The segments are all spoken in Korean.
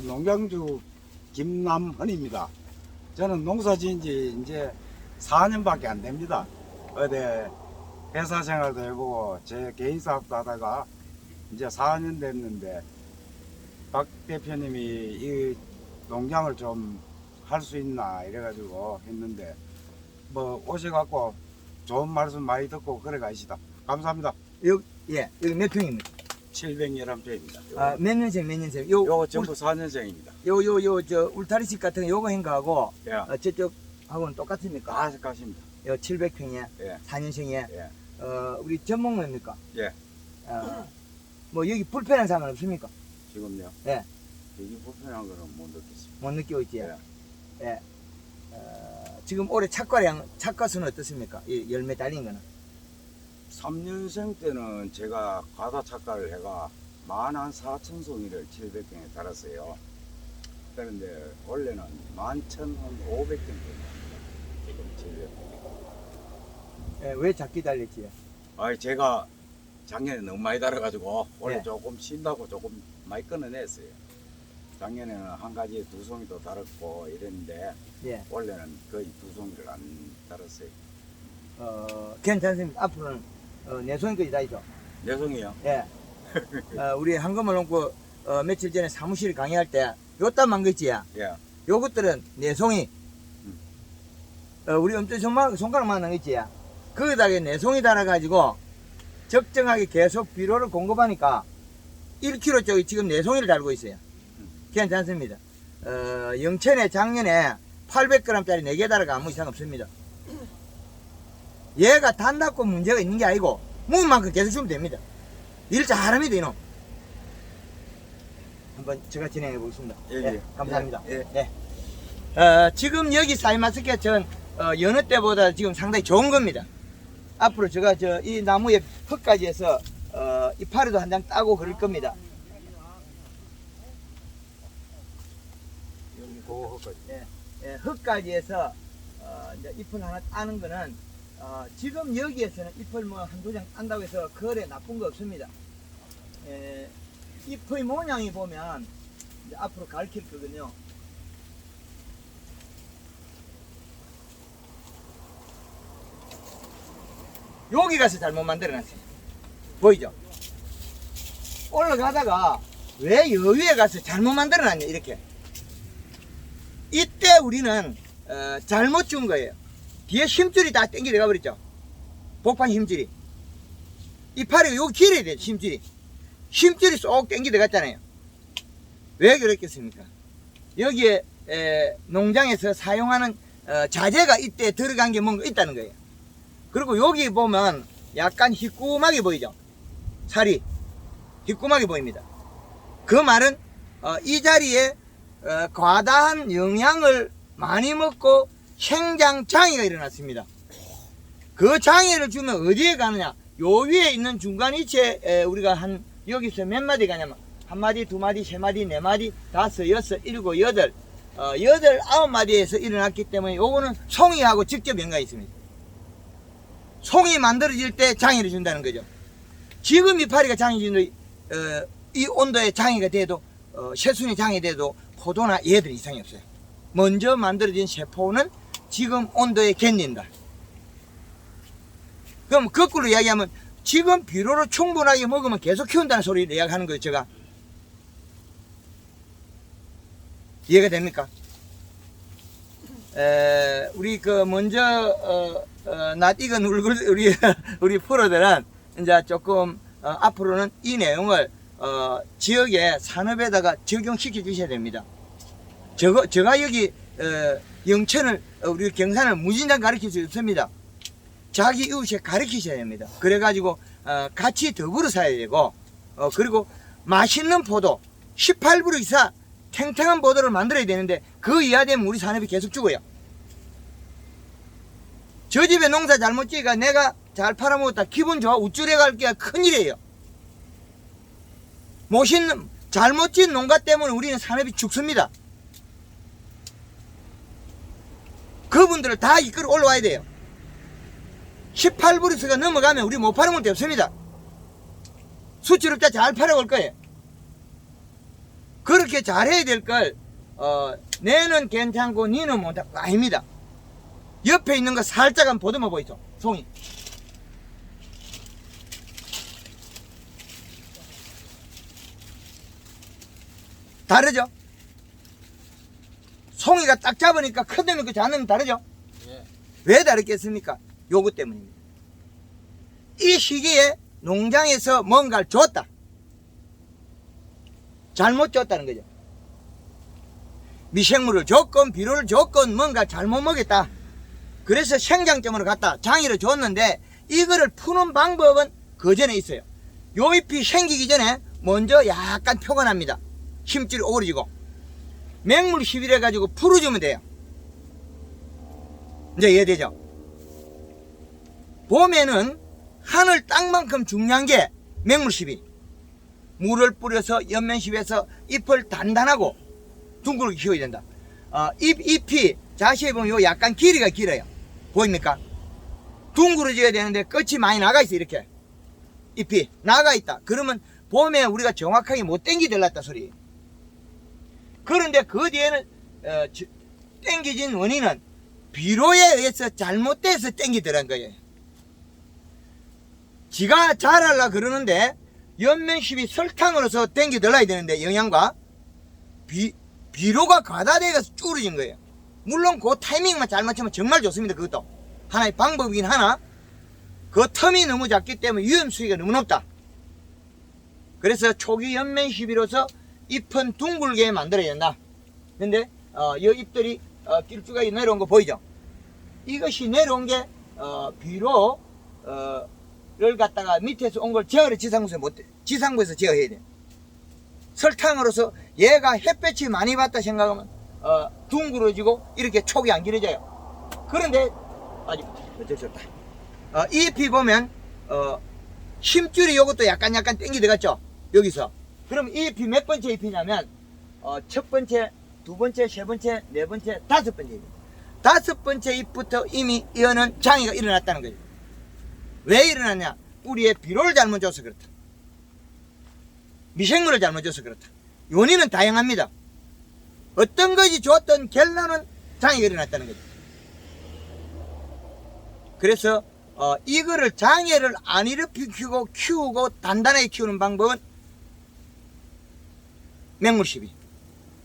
농장주 김남헌입니다. 저는 농사 지은 지 이제 4년밖에 안 됩니다. 어디 회사 생활도 해보고 제 개인 사업도 하다가 이제 4년 됐는데 박 대표님이 이 농장을 좀 할 수 있나 이래가지고 했는데 뭐 오셔갖고 좋은 말씀 많이 듣고 그래 가시다. 감사합니다. 여기 몇 평입니까? 711평입니다. 아, 몇 년생? 요거 전부 4년생입니다. 저 울타리식 같은 거 요거 한 거하고 예. 저쪽하고는 똑같습니까? 다 색깔입니다. 요 700평에 예. 4년생에 예. 우리 전목입니까? 예. 뭐 여기 불편한 사항은 없습니까? 지금요? 예. 여기 불편한 거는 못 느꼈습니다. 못 느끼고 있지? 예. 예. 지금 올해 착과수는 어떻습니까? 이 열매 달린 거는? 3년생 때는 제가 과다 착과를 해가 14,000송이를 700평에 달았어요. 그런데 원래는 11,500평 지금 700평. 예, 왜 작게 달렸지? 제가 작년에 너무 많이 달아가지고 올해 예. 조금 쉰다고 조금 많이 끊어냈어요. 작년에는 한 가지에 2송이도 달았고 이랬는데 예. 원래는 거의 2송이를 안 달았어요. 괜찮습니다. 앞으로는 내 손까지 다 있죠. 4송이요? 예. 우리 한금을 놓고 며칠 전에 사무실 강의할 때 요딴만 거 있지? 예. 요것들은 내송이. 우리 엄청 손가락만 한 거 있지? 거기다가 내송이 달아가지고 적정하게 계속 비료를 공급하니까 1kg 쪽이 지금 내송이를 달고 있어요. 괜찮습니다. 영천에 작년에 800g짜리 4개 달아가 아무 이상 없습니다. 얘가 단답고 문제가 있는 게 아니고 먹은 만큼 계속 주면 됩니다. 일 잘합니다 이놈. 한번 제가 진행해 보겠습니다. 예. 감사합니다. 예. 네. 지금 여기 사이마스켓 전 여느 때보다 지금 상당히 좋은 겁니다. 앞으로 제가 이 나무에 흙까지 해서 이파리도 한 장 따고 그럴 겁니다. 여기 흙까지. 예, 흙까지 해서 이제 잎을 하나 따는 거는 지금 여기에서는 잎을 뭐 한두 장 딴다고 해서 거래 나쁜 거 없습니다. 잎의 모양이 보면 이제 앞으로 가르칠 거거든요. 여기 가서 잘못 만들어놨어요. 보이죠? 올라가다가 왜 여기에 가서 잘못 만들어놨냐 이렇게. 이때 우리는 잘못 준 거예요. 뒤에 힘줄이 다 땡겨 들어가 버렸죠. 복판 힘줄이. 이파리가 여기 길어야 돼. 힘줄이 쏙 땡겨 들어갔잖아요. 왜 그랬겠습니까? 여기에 농장에서 사용하는 자재가 이때 들어간 게 뭔가 있다는 거예요. 그리고 여기 보면 약간 희꾸하게 보이죠. 살이 희꾸하게 보입니다. 그 말은 이 자리에 과다한 영양을 많이 먹고 생장 장애가 일어났습니다. 그 장애를 주면 어디에 가느냐? 요 위에 있는 중간 이체 우리가 여기서 몇 마디 가냐면 한 마디, 두 마디, 세 마디, 네 마디, 다섯, 여섯, 일곱, 여덟, 아홉 마디에서 일어났기 때문에 요거는 송이하고 직접 연관이 있습니다. 송이 만들어질 때 장애를 준다는 거죠. 지금 이파리가 장애진도 이 온도에 장애가 돼도 새순이 장애돼도 포도나 얘들 이상이 없어요. 먼저 만들어진 세포는 지금 온도에 견딘다. 그럼 거꾸로 이야기하면 지금 비료를 충분하게 먹으면 계속 키운다는 소리를 이야기하는 거예요. 제가 이해가 됩니까? 우리 먼저 낯익은 우리 프로들은 이제 조금 앞으로는 이 내용을 지역의 산업에다가 적용시켜 주셔야 됩니다. 제가 여기 영천을 우리 경산을 무진장 가르칠 수 없습니다. 자기 이웃에 가르치셔야 됩니다. 그래가지고 같이 더불어 살아야 되고 그리고 맛있는 포도 18불 이상 탱탱한 포도를 만들어야 되는데 그 이하 되면 우리 산업이 계속 죽어요. 저 집에 농사 잘못 지니까 내가 잘 팔아먹었다 기분 좋아 우쭐해 갈 게 큰일이에요. 잘못 진 농가 때문에 우리는 산업이 죽습니다. 그분들을 다 이끌어 올라와야 돼요. 18브루스가 넘어가면 우리 못 팔아먹을 데 없습니다. 수출업자 잘 팔아올 거예요. 그렇게 잘해야 될 걸, 내는 괜찮고 니는 못하고 아닙니다. 옆에 있는 거 살짝 한번 보듬어 보이죠. 송이. 다르죠? 송이가 딱 잡으니까 큰 놈이 그 작은 놈이 다르죠? 예. 왜 다르겠습니까? 요거 때문입니다. 이 시기에 농장에서 뭔가를 줬다. 잘못 줬다는 거죠. 미생물을 줬건 비료를 줬건 뭔가 잘못 먹였다. 그래서 생장점으로 갔다. 장애를 줬는데 이거를 푸는 방법은 그 전에 있어요. 요 잎이 생기기 전에 먼저 약간 표가 납니다. 힘줄이 오그러지고 맹물 시비를 해가지고 풀어주면 돼요. 이제 이해되죠? 봄에는 하늘 땅만큼 중요한 게 맹물 시비. 물을 뿌려서 연면시비해서 잎을 단단하고 둥글게 키워야 된다. 잎이 자세히 보면 요 약간 길이가 길어요. 보입니까? 둥그러져야 되는데 끝이 많이 나가 있어. 이렇게 잎이 나가 있다. 그러면 봄에 우리가 정확하게 못 땡기들랐다 소리. 그런데 그 뒤에는 땡기진 원인은 비료에 의해서 잘못돼서 땡기더란 거예요. 지가 잘하려 그러는데 연면십이 설탕으로서 땡기들어야 되는데 영양과 비료가 과다돼서 쭈그러진 거예요. 물론 그 타이밍만 잘 맞추면 정말 좋습니다. 그것도 하나의 방법이긴 하나 그 텀이 너무 작기 때문에 위험 수위가 너무 높다. 그래서 초기 연면시비로서 잎은 둥글게 만들어야 된다. 근데 이 잎들이 길쭉하게 내려온 거 보이죠? 이것이 내려온 게 비료를 갖다가 밑에서 온 걸 제어를 지상부에서 제어해야 돼. 설탕으로서 얘가 햇볕이 많이 받다 생각하면 둥그러지고 이렇게 촉이 안 길어져요. 그런데 아직 어쩔 수 없다. 이 잎이 보면 힘줄이 요것도 약간 땡기 들어갔죠. 여기서. 그럼 이 잎이 몇 번째 잎이냐면 첫 번째, 두 번째, 세 번째, 네 번째, 다섯 번째 잎. 다섯 번째 잎부터 이미 이어는 장애가 일어났다는 거죠. 왜 일어났냐? 뿌리에 비료를 잘못 줘서 그렇다. 미생물을 잘못 줘서 그렇다. 원인은 다양합니다. 어떤 것이 좋았던 결론은 장애가 일어났다는 거죠. 그래서 이거를 장애를 안 일으키고 키우고 단단하게 키우는 방법은 맹물시비.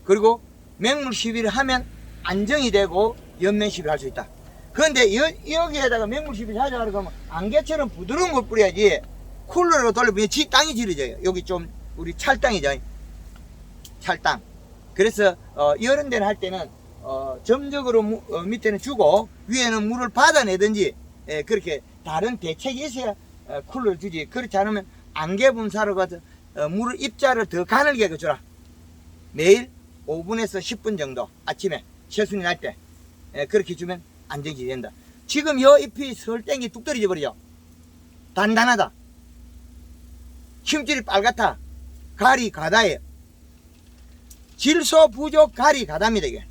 그리고 맹물시비를 하면 안정이 되고 연면시비를 할 수 있다. 그런데 여기에다가 맹물시비를 하자 그러면 안개처럼 부드러운 걸 뿌려야지 쿨러로 돌려보면 땅이 지러져요. 여기 좀 우리 찰땅이죠. 찰땅. 그래서 이런 데는 할 때는 점적으로 밑에는 주고 위에는 물을 받아내든지 그렇게 다른 대책이 있어야 쿨러를 주지. 그렇지 않으면 안개 분사로 가서 물을 입자를 더 가늘게 줘라. 매일 5분에서 10분 정도 아침에 철순이 날 때 그렇게 주면 안정이 된다. 지금 이 잎이 설땡이 뚝 떨어져 버리죠. 단단하다. 힘줄이 빨갛다. 가리 가다예요. 질소 부족 가리 가다입니다. 이게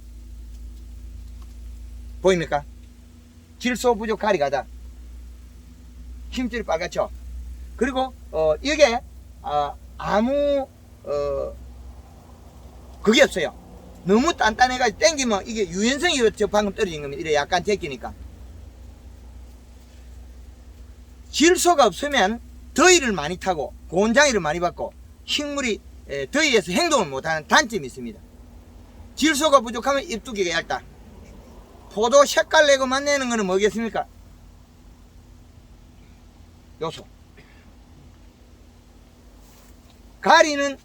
보입니까? 질소 부족 가리 가다. 힘줄이 빨갛죠. 그리고 이게 아무 그게 없어요. 너무 단단해가지고 땡기면 이게 유연성이 저 방금 떨어진 겁니다. 이래 약간 제끼니까. 질소가 없으면 더위를 많이 타고 고온장애를 많이 받고 식물이 더위에서 행동을 못하는 단점이 있습니다. 질소가 부족하면 잎두기가 얇다. 포도 색깔 내고 맛내는 거는 뭐겠습니까? 요소. 가리는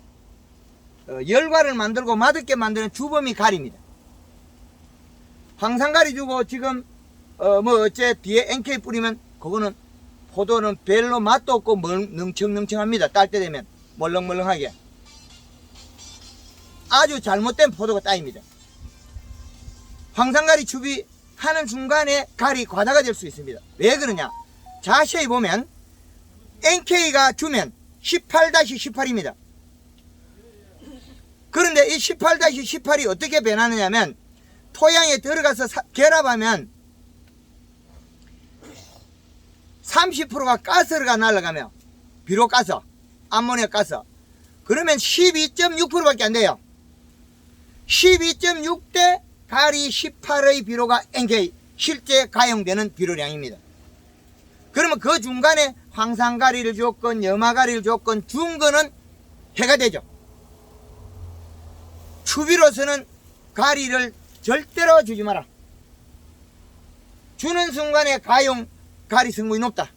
열과를 만들고 맛있게 만드는 주범이 가리입니다. 황산가리 주고 지금 어째 뒤에 NK 뿌리면 그거는 포도는 별로 맛도 없고 능청능청합니다. 딸 때 되면 멀렁멀렁하게 아주 잘못된 포도가 따입니다. 황산가리 추비하는 순간에 가리 과다가 될 수 있습니다. 왜 그러냐? 자세히 보면 NK가 주면 18-18입니다. 그런데 이 18-18이 어떻게 변하느냐면 토양에 들어가서 결합하면 30%가 가스가 날아가며 비료 가스, 암모니아 가스 그러면 12.6%밖에 안 돼요. 12.6대 가리 18의 비료가 NK 실제 가용되는 비료량입니다. 그러면 그 중간에 황산가리를 줬건 염화가리를 줬건 준 거는 해가 되죠. 추비로서는 가리를 절대로 주지 마라. 주는 순간에 가용 가리 성분이 높다.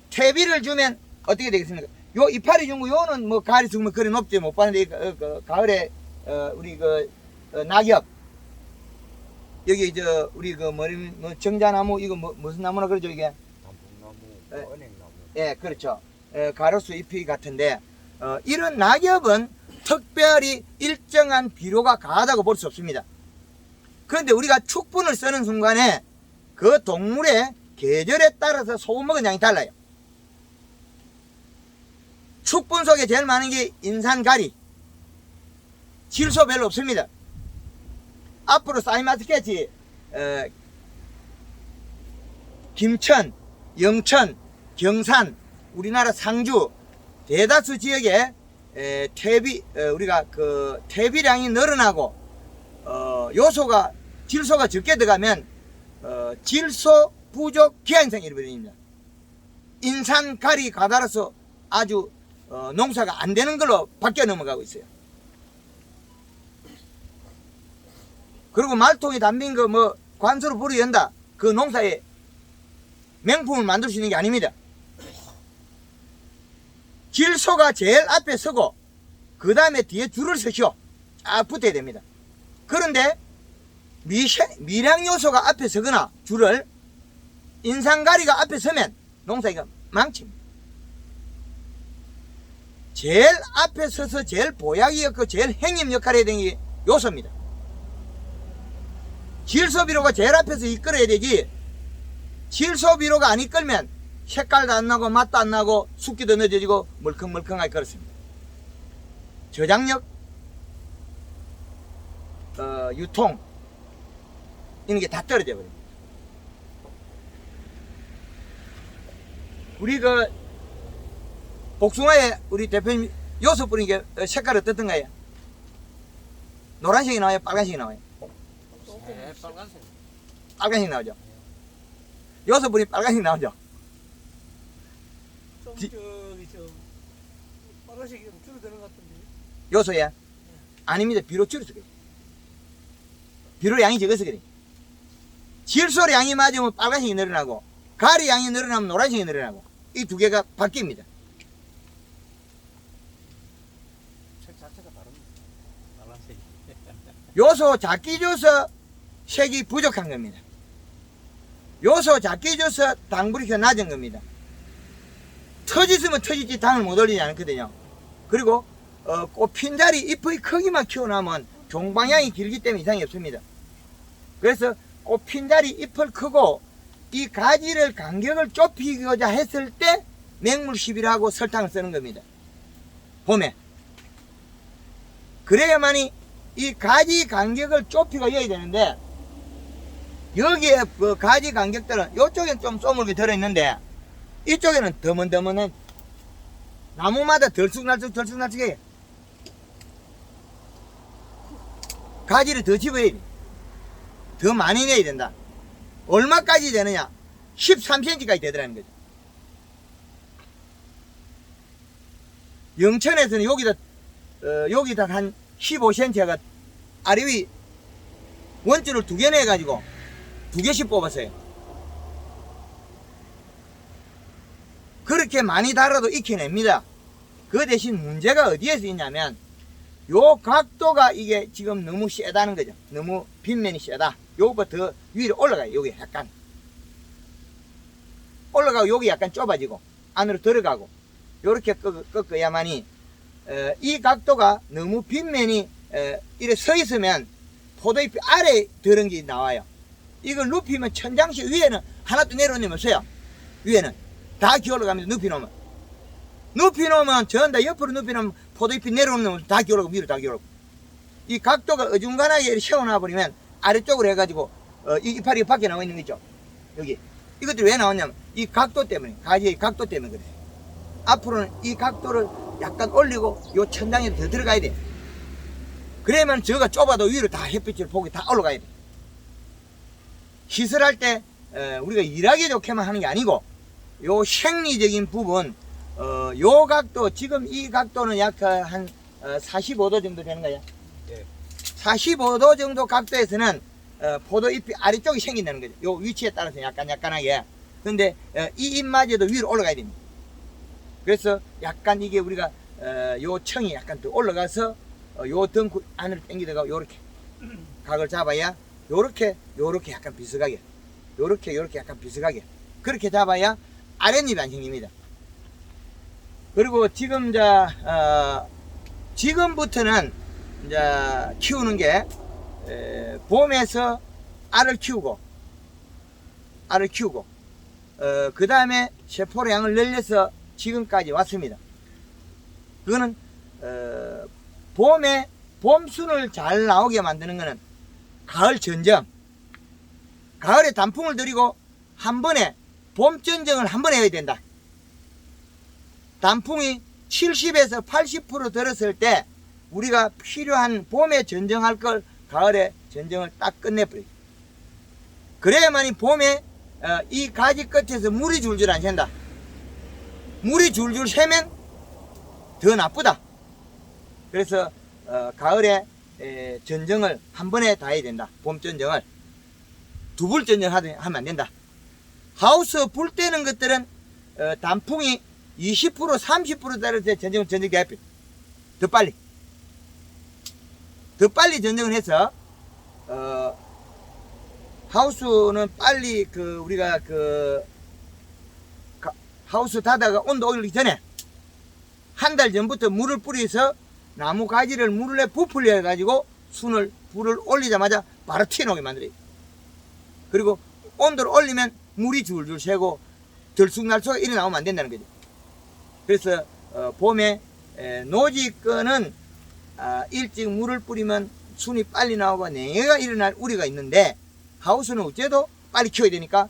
퇴비를 주면 어떻게 되겠습니까? 요 이파리 준 거 요는 뭐 가리 성분 그리 높지 못 봤는데 가을에 우리 낙엽 여기 우리 정자나무 이거 무슨 나무나 그러죠 이게? 단풍나무, 은행나무. 예, 그렇죠. 가로수 잎이 같은데 이런 낙엽은 특별히 일정한 비료가 강하다고 볼 수 없습니다. 그런데 우리가 축분을 쓰는 순간에 그 동물의 계절에 따라서 소금 먹은 양이 달라요. 축분 속에 제일 많은 게 인산가리, 질소 별로 없습니다. 앞으로 사이마스케치, 김천, 영천, 경산, 우리나라 상주 대다수 지역에 우리가 퇴비량이 늘어나고 요소가 질소가 적게 들어가면 질소 부족 기한성이 일어납니다. 인산가리 가다라서 아주 농사가 안 되는 걸로 바뀌어 넘어가고 있어요. 그리고 말통에 담긴 거 관수로 불이 연다. 그 농사에 명품을 만들 수 있는 게 아닙니다. 질소가 제일 앞에 서고 그 다음에 뒤에 줄을 서시오. 쫙 붙어야 됩니다. 그런데 미량 요소가 앞에 서거나 줄을 인산가리가 앞에 서면 농사가 망칩니다. 제일 앞에 서서 제일 보약이었고 제일 행님 역할을 해야 되는 게 요소입니다. 질소비료가 제일 앞에서 이끌어야 되지 질소비료가 안 이끌면 색깔도 안 나고 맛도 안 나고 숫기도 늦어지고 멀컹멀컹하게 그렇습니다. 저장력, 유통 이런 게 다 떨어져 버립니다. 우리 복숭아에 우리 대표님 요소 뿌린 게 색깔이 어떻던가요? 노란색이 나와요? 빨간색이 나와요? 네, 빨간색. 빨간색 나오죠? 요소 뿌린 빨간색 나오죠? 좀 빨간색이 좀 줄어드는 것 같은데. 요소야? 아닙니다. 비료 줄여서 그래. 비료 양이 적어서 그래. 질소 양이 맞으면 빨간색이 늘어나고 가리 양이 늘어나면 노란색이 늘어나고 이 두 개가 바뀝니다. 색 자체가 다릅니다. 빨간색이. 요소 작게 줘서 색이 부족한 겁니다. 요소 작게 줘서 당분이 낮은 겁니다. 터지으면 터지지 당을 못 올리지 않거든요. 그리고 꽃핀 자리 잎의 크기만 키워나면 종방향이 길기 때문에 이상이 없습니다. 그래서 꽃핀 자리 잎을 크고 이 가지를 간격을 좁히고자 했을 때 맹물 10이라고 설탕을 쓰는 겁니다. 봄에. 그래야만이 이 가지 간격을 좁히고 여야 되는데 여기에 그 가지 간격들은 이쪽엔 좀 쪼물게 들어있는데 이쪽에는 더먼더먼한 나무마다 덜쑥날쑥해요. 가지를 더 집어야 돼. 더 많이 내야 된다. 얼마까지 되느냐? 13cm까지 되더라는 거죠. 영천에서는 여기다 한 15cm가 아래 위 원줄을 2개 내가지고 2개씩 뽑았어요. 그렇게 많이 달아도 익혀냅니다. 그 대신 문제가 어디에서 있냐면 요 각도가 이게 지금 너무 세다는 거죠. 너무 빗면이 세다. 요거보다 더 위로 올라가요. 여기 약간 올라가고 여기 약간 좁아지고 안으로 들어가고 요렇게 꺾어야만이 이 각도가 너무 빗면이 이래 서 있으면 포도잎이 아래 들은 게 나와요. 이걸 눕히면 천장식 위에는 하나도 내려오는 게 없어요. 위에는 다 기어올라가면서 눕히놓으면 전다 옆으로 눕히놓으면 포도잎이 내려오는 다 기어올라가고 위로 다 기어올라가고 이 각도가 어중간하게 세워놔버리면 아래쪽으로 해가지고 이 이파리가 밖에 나와 있는 거 있죠. 여기 이것들이 왜 나왔냐면 이 각도 때문에 가지의 각도 때문에 그래요. 앞으로는 이 각도를 약간 올리고 요 천장에 더 들어가야 돼. 그러면 저가 좁아도 위로 다 햇빛을 보게 다 올라가야 돼. 시설할 때 우리가 일하기 좋게만 하는 게 아니고 요 생리적인 부분 요 각도 지금 이 각도는 약 한 45도 정도 되는 거야. 예. 45도 정도 각도에서는 포도 잎이 아래쪽이 생긴다는 거죠. 요 위치에 따라서 약간하게. 근데 이 잎마저도 위로 올라가야 됩니다. 그래서 약간 이게 우리가 요 청이 약간 더 올라가서 요 덩굴 안으로 당기다가 요렇게 각을 잡아야 요렇게 약간 비슷하게 요렇게 약간 비슷하게 그렇게 잡아야 아랫잎이 안 생깁니다. 그리고 지금 지금부터는 이제 키우는 게 봄에서 알을 키우고 그 다음에 세포의 양을 늘려서 지금까지 왔습니다. 그거는 봄에 봄순을 잘 나오게 만드는 거는 가을 전정, 가을에 단풍을 들이고 한 번에 봄 전정을 한 번에 해야 된다. 단풍이 70에서 80% 들었을 때 우리가 필요한 봄에 전정할 걸 가을에 전정을 딱 끝내버려요. 그래야만이 봄에 이 가지 끝에서 물이 줄줄 안 샌다. 물이 줄줄 새면 더 나쁘다. 그래서 가을에 전정을 한 번에 다 해야 된다. 봄 전정을 두 불 전정하면 안 된다. 하우스 불 때는 것들은 단풍이 20% 30% 따를 때 전정이 해야 돼. 더 빨리 전정을 해서 하우스는 빨리 우리가 하우스 닫아가 온도 올리기 전에 한 달 전부터 물을 뿌려서 나무 가지를 물에 부풀려 가지고 불을 올리자마자 바로 튀어나오게 만들어요. 그리고 온도를 올리면 물이 줄줄 새고 들쑥날쑥 이리 나오면 안 된다는 거죠. 그래서 봄에 노지 거는 일찍 물을 뿌리면 순이 빨리 나오고 냉해가 일어날 우려가 있는데 하우스는 어째도 빨리 키워야 되니까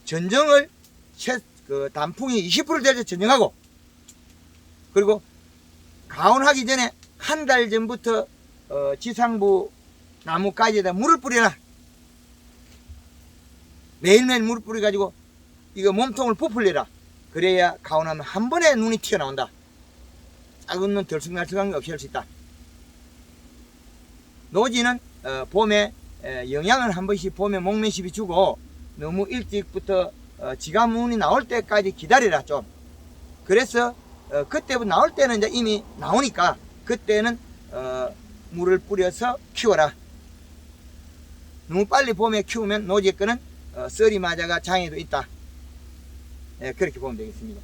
전정을 단풍이 20% 될 때 전정하고 그리고 가온하기 전에 한 달 전부터 지상부 나무가지에다 물을 뿌려라. 매일매일 물을 뿌려가지고 이거 몸통을 부풀려라. 그래야 가온하면 한 번에 눈이 튀어나온다. 작은 눈 들쑥날쑥한 게 없이 할 수 있다. 노지는 봄에 영양을 한 번씩 봄에 목매시비 주고 너무 일찍부터 지가 문이 나올 때까지 기다리라 좀. 그래서 그때부터 나올 때는 이제 이미 나오니까 그때는 물을 뿌려서 키워라. 너무 빨리 봄에 키우면 노지의 거는 썰이 맞아가 장애도 있다. 그렇게 보면 되겠습니다.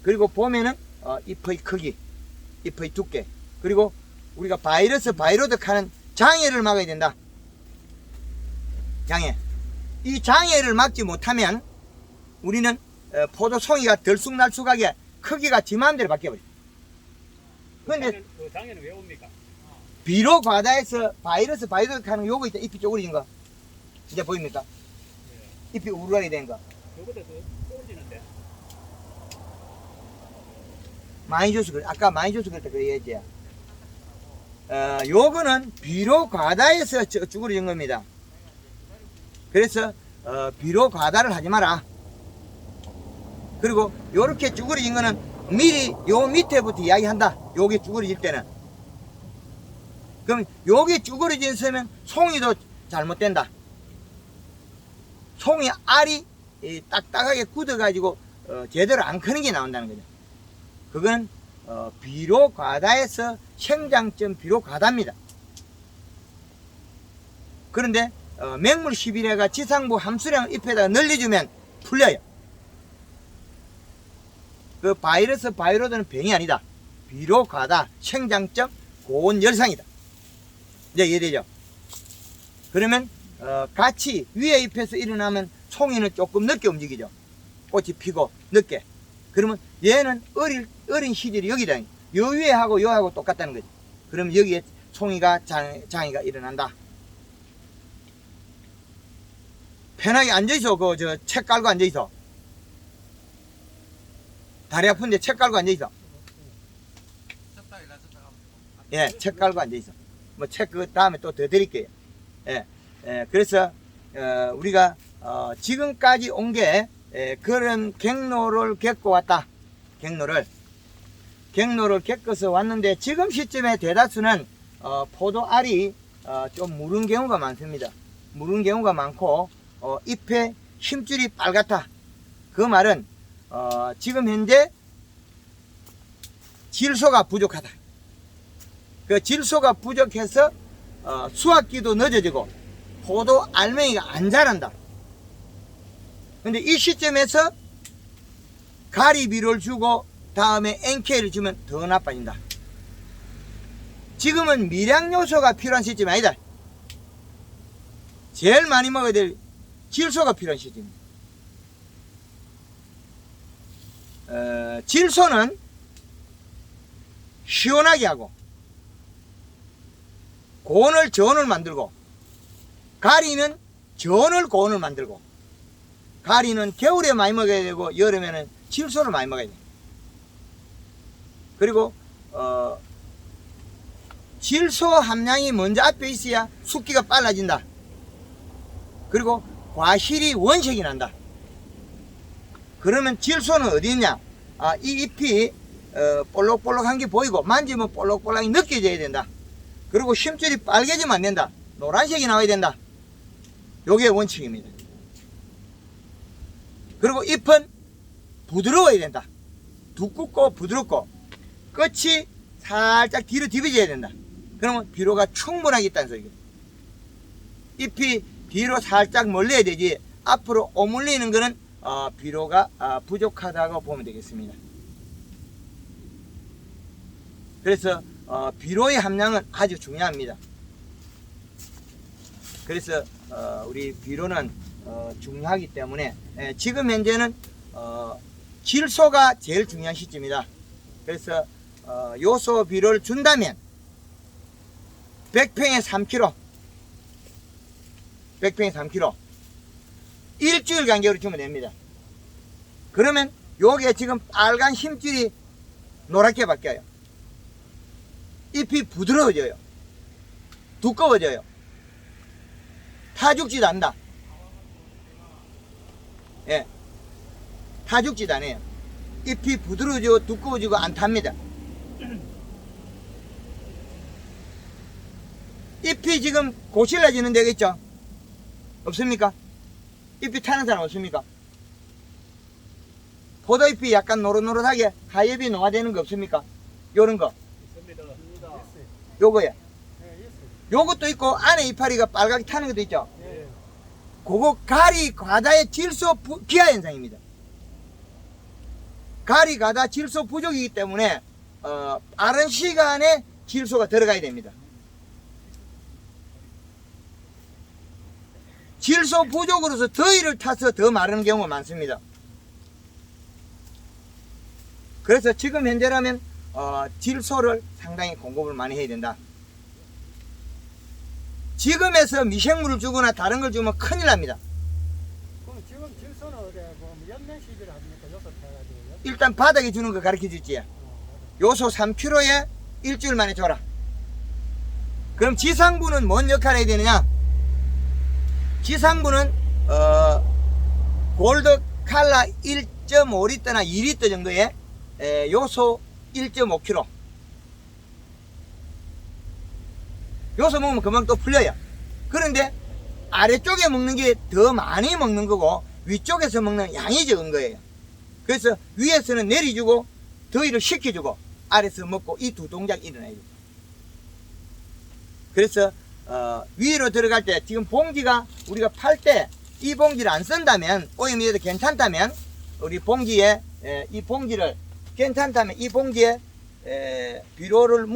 그리고 봄에는 잎의 크기, 잎의 두께, 그리고 우리가 바이러득 하는 장애를 막아야 된다. 장애. 이 장애를 막지 못하면 우리는 포도 송이가 들쑥날쑥하게 크기가 지 마음대로 바뀌어버려. 근데 그 장애는 왜 옵니까? 비료 과다해서 바이러득 하는 요거 있다. 잎이 쪼그리는 거. 이제 보입니까? 잎이 우르르하게 된 거. 저보다 더 떨어지는데. 많이 줘서 그래. 아까 많이 줘서 그랬다. 그래야지. 요거는 비료 과다해서 쭈그러진 겁니다. 그래서 비료 과다를 하지 마라. 그리고 요렇게 쭈그러진 거는 미리 요 밑에부터 이야기한다. 요게 쭈그러질 때는. 그럼 요게 쭈그러져 있으면 송이도 잘못된다. 송이 알이 딱딱하게 굳어가지고 제대로 안 크는 게 나온다는 거죠. 그건 비료 과다에서 생장점 비료 과다입니다. 그런데 맹물 11회가 지상부 함수량을 잎에다가 늘려주면 풀려요. 그 바이러드는 병이 아니다. 비료 과다, 생장점, 고온 열상이다. 이제 이해되죠? 그러면 같이 위에 잎에서 일어나면 송이는 조금 늦게 움직이죠. 꽃이 피고 늦게. 그러면 얘는 어린 시절이 여기다. 요 위에 하고 요 하고 똑같다는 거지. 그러면 여기에 송이가 장애가 일어난다. 편하게 앉아있어. 책 깔고 앉아있어. 다리 아픈데 책 깔고 앉아있어. 예, 책 깔고 앉아 있어. 뭐 책 그 다음에 또 더 드릴게요. 예, 그래서 우리가 지금까지 온 게 그런 경로를 겪고 왔다. 경로를 겪어서 왔는데 지금 시점에 대다수는 포도알이 좀 무른 경우가 많습니다. 무른 경우가 많고 잎에 힘줄이 빨갛다. 그 말은 지금 현재 질소가 부족하다. 그 질소가 부족해서 수확기도 늦어지고 포도 알맹이가 안 자란다. 근데 이 시점에서 가리비료를 주고 다음에 NK를 주면 더 나빠진다. 지금은 미량 요소가 필요한 시점이 아니다. 제일 많이 먹어야 될 질소가 필요한 시점입니다. 질소는 시원하게 하고 고온을 저온을 만들고, 가리는 저온을 고온을 만들고, 가리는 겨울에 많이 먹어야 되고 여름에는 질소를 많이 먹어야 돼. 그리고 질소 함량이 먼저 앞에 있어야 숙기가 빨라진다. 그리고 과실이 원색이 난다. 그러면 질소는 어디 있냐? 이 잎이 볼록볼록한 게 보이고 만지면 볼록볼록이 느껴져야 된다. 그리고 심줄이 빨개지면 안 된다. 노란색이 나와야 된다. 요게 원칙입니다. 그리고 잎은 부드러워야 된다. 두껍고 부드럽고 끝이 살짝 뒤로 디비져야 된다. 그러면 비료가 충분하게 있다는 소리죠. 잎이 뒤로 살짝 몰려야 되지 앞으로 오물리는 것은 비료가 부족하다고 보면 되겠습니다. 그래서 비료의 함량은 아주 중요합니다. 그래서 우리 비료는 중요하기 때문에 지금 현재는 질소가 제일 중요한 시점이다. 그래서 요소 비료를 준다면 100평에 3kg 100평에 3kg 일주일 간격으로 주면 됩니다. 그러면 요게 지금 빨간 힘줄이 노랗게 바뀌어요. 잎이 부드러워져요. 두꺼워져요. 타죽지도 않는다. 예, 타죽지도 않아요. 잎이 부드러워지고 두꺼워지고 안 탑니다. 잎이 지금 고실라지는 데가 있죠? 없습니까? 잎이 타는 사람 없습니까? 포도잎이 약간 노릇노릇하게 하엽이 농화되는 거 없습니까? 요런 거. 요거야. 요것도 있고 안에 이파리가 빨갛게 타는 것도 있죠? 그거 가리 과다의 질소 기하 현상입니다. 가리 과다 질소 부족이기 때문에 빠른 시간에 질소가 들어가야 됩니다. 질소 부족으로서 더위를 타서 더 마르는 경우가 많습니다. 그래서 지금 현재라면 질소를 상당히 공급을 많이 해야 된다. 지금에서 미생물을 주거나 다른 걸 주면 큰일 납니다. 그럼 지금 질소는 어디 몇 년 시기를 합니까? 요소 타가지고요. 일단 바닥에 주는 거 가르쳐 줄지. 요소 3kg에 일주일 만에 줘라. 그럼 지상부는 뭔 역할을 해야 되느냐? 지상부는 골드 칼라 1.5리터나 2리터 정도의 요소 1.5kg. 요소 먹으면 금방 또 풀려요. 그런데 아래쪽에 먹는 게 더 많이 먹는 거고 위쪽에서 먹는 양이 적은 거예요. 그래서 위에서는 내려주고 더위를 식혀주고 아래에서 먹고 이 두 동작 일어나야 돼요. 그래서 위로 들어갈 때 지금 봉지가 우리가 팔 때 이 봉지를 안 쓴다면 오염이 돼도 괜찮다면 우리 봉지에 이 봉지를 괜찮다면 이 봉지에 비료를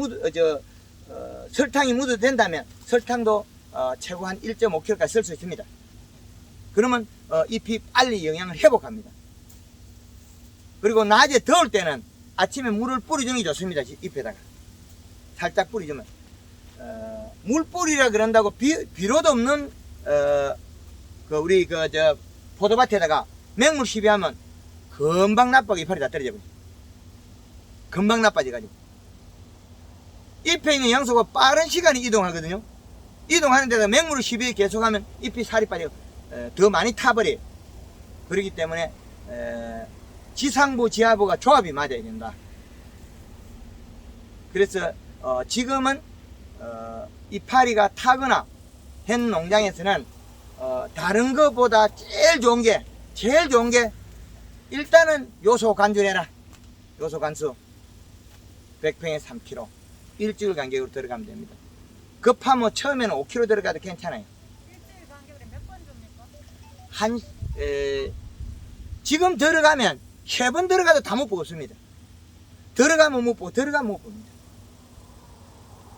설탕이 묻어도 된다면 설탕도 최고 한 1.5kg까지 쓸 수 있습니다. 그러면 잎이 빨리 영양을 회복합니다. 그리고 낮에 더울 때는 아침에 물을 뿌려주는 게 좋습니다. 잎에다가 살짝 뿌려주면 물뿌리라 그런다고 비료도 없는 우리 포도밭에다가 맹물 시비하면 금방 나빠가 이파리 다 떨어져 버려요. 금방 나빠져가지고. 잎에 있는 양소가 빠른 시간에 이동하거든요. 이동하는 데다 맹물을 시비에 계속하면 잎이 살이 빠져 더 많이 타버려요. 그렇기 때문에 지상부 지하부가 조합이 맞아야 된다. 그래서 지금은 이파리가 타거나 한 농장에서는 다른 것보다 제일 좋은 게 일단은 요소 간주해라. 요소 간수 100평에 3kg 일주일 간격으로 들어가면 됩니다. 급하면 처음에는 5kg 들어가도 괜찮아요. 일주일 간격으로 몇 번 줍니까? 지금 들어가면 3번 들어가도 다 못 보겠습니다. 들어가면 못 보고 들어가면 못 봅니다.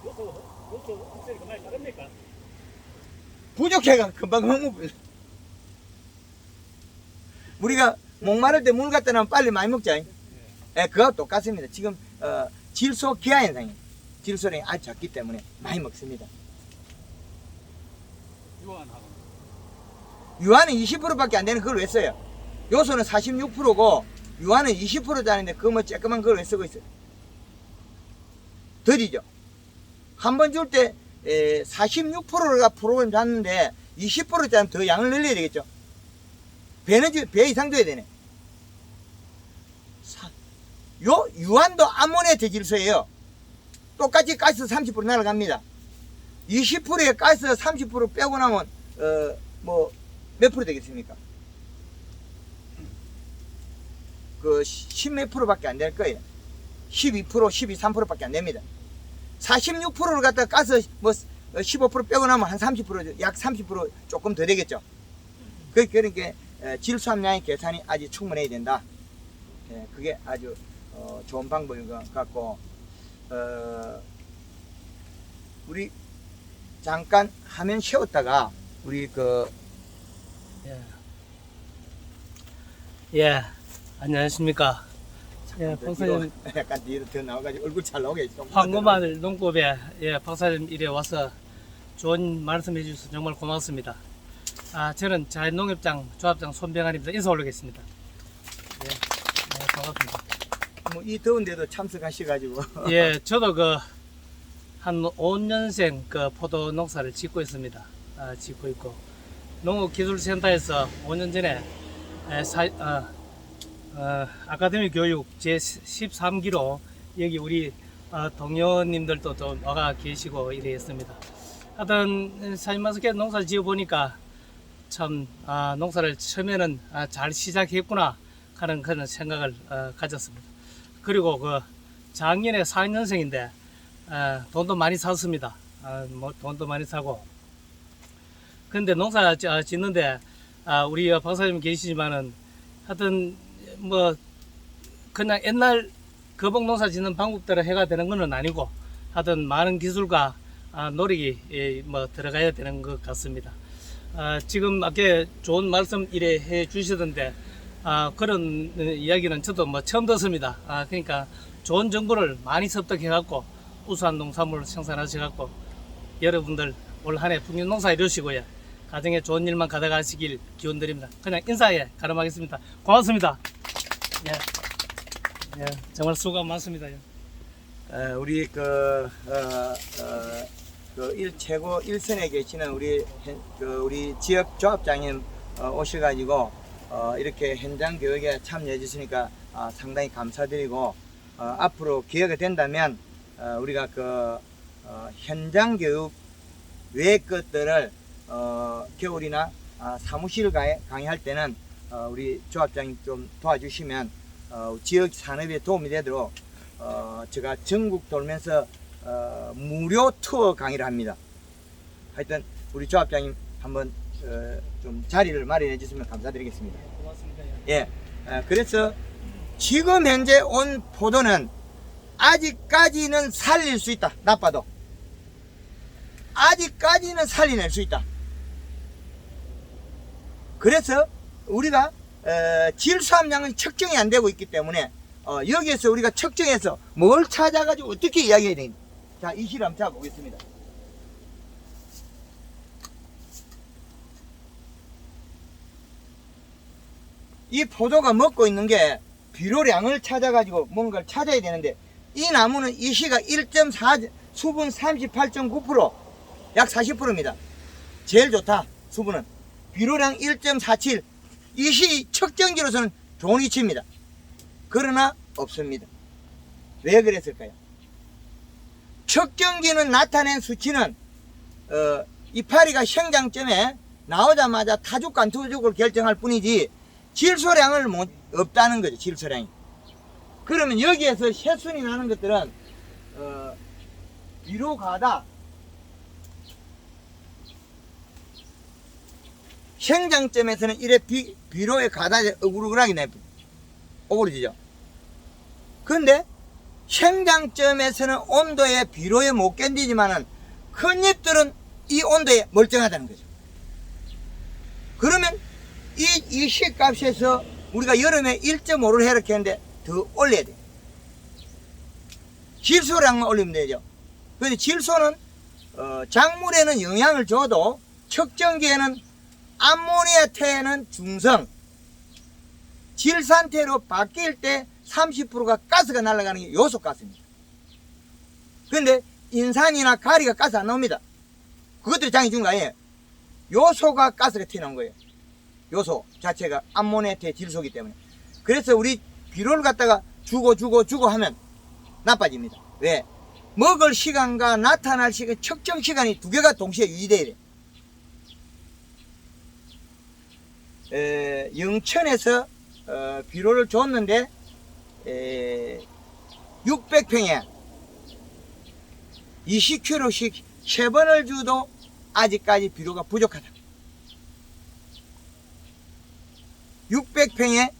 요소 흡수율이 그만이 다릅니까? 부족해가 금방 못 봅니다. 우리가 목마를 때 물 갖다 놓으면 빨리 많이 먹자. 예, 그거와 똑같습니다. 지금 질소 기하 현상이에요. 질소량이 아주 작기 때문에 많이 먹습니다. 유한하고. 유한은 20%밖에 안 되는 그걸 왜 써요? 요소는 46%고 유한은 20%짜리인데 그거 뭐 쬐끄만 그걸 왜 쓰고 있어요? 더디죠? 한 번 줄 때 46%가 프로그램 잤는데 20%짜리 더 양을 늘려야 되겠죠? 배 이상 줘야 되네. 요 유한도 아모니아트 질소예요. 똑같이 가스 30% 날아갑니다. 20%에 가스 30% 빼고 나면 뭐 몇 프로 되겠습니까? 그 10몇 프로밖에 안 될 거예요. 12%, 13%밖에 안 됩니다. 46%를 갖다 가스 뭐 15% 빼고 나면 한 30%, 약 30% 조금 더 되겠죠. 그러니까 질소 함량의 계산이 아주 충분해야 된다. 그게 아주 좋은 방법인 것 같고, 우리 잠깐 화면 쉬었다가 우리 예, 안녕하십니까. 예, 박사님, 약간 뒤로 더 나와가지고 얼굴 잘 나오게 좀. 황금마늘 농법에, 예, 박사님 이래 와서 좋은 말씀 해주셔서 정말 고맙습니다. 저는 자연농협장 조합장 손병환입니다. 인사 올리겠습니다. 예, 네, 반갑습니다. 이 더운데도 참석하셔가지고. 예, 저도 한 5년생 포도 농사를 짓고 있습니다. 짓고 있고, 농업기술센터에서 5년 전에 아카데미 교육 제13기로 여기 우리 동료님들도 좀 와가 계시고 이래 했습니다. 하여튼 사진마스켓 농사 지어 보니까 참 농사를 처음에는 잘 시작했구나 하는 그런 생각을 가졌습니다. 그리고 작년에 4년생인데 돈도 많이 샀습니다. 뭐 돈도 많이 사고. 근데 농사 짓는데 우리 박사님 계시지만은 하여튼 뭐 그냥 옛날 거북 농사 짓는 방법대로 해가 되는 건 아니고 하여튼 많은 기술과 노력이 뭐 들어가야 되는 것 같습니다. 지금 아까 좋은 말씀 이래 해 주시던데 그런 이야기는 저도 뭐 처음 듣습니다. 그러니까 좋은 정보를 많이 습득해 갖고 우수한 농산물 생산하셔 갖고 여러분들 올 한 해 풍년 농사 이루시고요. 가정에 좋은 일만 가져가시길 기원드립니다. 그냥 인사에 가름하겠습니다. 고맙습니다. 예, 정말 수고가 많습니다. 우리 최고 일선에 계시는 우리 지역 조합장님 오셔가지고 이렇게 현장 교육에 참여해 주시니까 상당히 감사드리고 앞으로 기회가 된다면 우리가 현장 교육 외의 것들을 겨울이나 사무실 강의할 때는 우리 조합장님 좀 도와주시면 지역 산업에 도움이 되도록 제가 전국 돌면서 무료 투어 강의를 합니다. 하여튼 우리 조합장님 한번 좀 자리를 마련해 주시면 감사드리겠습니다. 고맙습니다. 예, 그래서 지금 현재 온 포도는 아직까지는 살릴 수 있다. 나빠도 아직까지는 살려낼 수 있다. 그래서 우리가 질소 함량은 측정이 안 되고 있기 때문에 여기에서 우리가 측정해서 뭘 찾아가지고 어떻게 이야기해야 되는지, 자, 이 시를 한번 잡아보겠습니다. 이 포도가 먹고 있는 게 비료량을 찾아가지고 뭔가를 찾아야 되는데 이 나무는 이 시가 1.4 수분 38.9%, 약 40%입니다. 제일 좋다, 수분은. 비료량 1.47, 이시 측정기로서는 좋은 위치입니다. 그러나 없습니다. 왜 그랬을까요? 측정기는 나타낸 수치는 이파리가 생장점에 나오자마자 타죽과 안 타죽을 결정할 뿐이지 질소량을 없다는 거죠. 질소량이. 그러면 여기에서 쇄순이 나는 것들은 비료 가다, 생장점에서는 이래 비료의 가다에 어그러하게 오그러지죠. 근데 생장점에서는 온도에 비료에 못 견디지만은 큰 잎들은 이 온도에 멀쩡하다는 거죠. 그러면 이 시값에서 우리가 여름에 1.5를 해렇게 했는데 더 올려야 돼. 질소량만 올리면 되죠. 그런데 질소는 작물에는 영향을 줘도 측정기에는 암모니아태는 중성, 질산태로 바뀔 때 30%가 가스가 날아가는 게 요소가스입니다. 그런데 인산이나 가리가 가스 안 나옵니다. 그것들이 장이 준 거 아니에요. 요소가 가스가 튀어나온 거예요. 요소 자체가 암모니아태 질소이기 때문에. 그래서 우리 비료를 갖다가 주고 하면 나빠집니다. 왜? 먹을 시간과 나타날 시간, 측정 시간이 두 개가 동시에 유지돼야 돼요. 영천에서 비료를 줬는데 600평에 20kg씩 3번을 주도 아직까지 비료가 부족하다. 600평에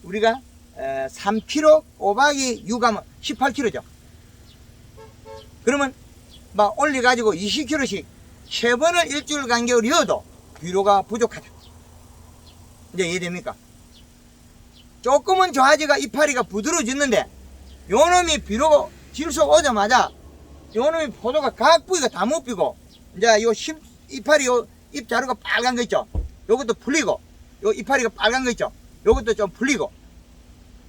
우리가 3kg 꼬박이 6하면 18kg죠. 그러면 막 올려가지고 20kg씩 3번을 일주일 간격으로 이어도 비료가 부족하다. 이제 이해됩니까? 조금은 좋아지가 이파리가 부드러워졌는데 요놈이 비료 질소 오자마자 요놈이 포도가 각 부위가 다 못 피고 이제 요 이파리 요 잎 자루가 빨간 거 있죠. 요것도 풀리고 요 이파리가 빨간 거 있죠. 요것도 좀 풀리고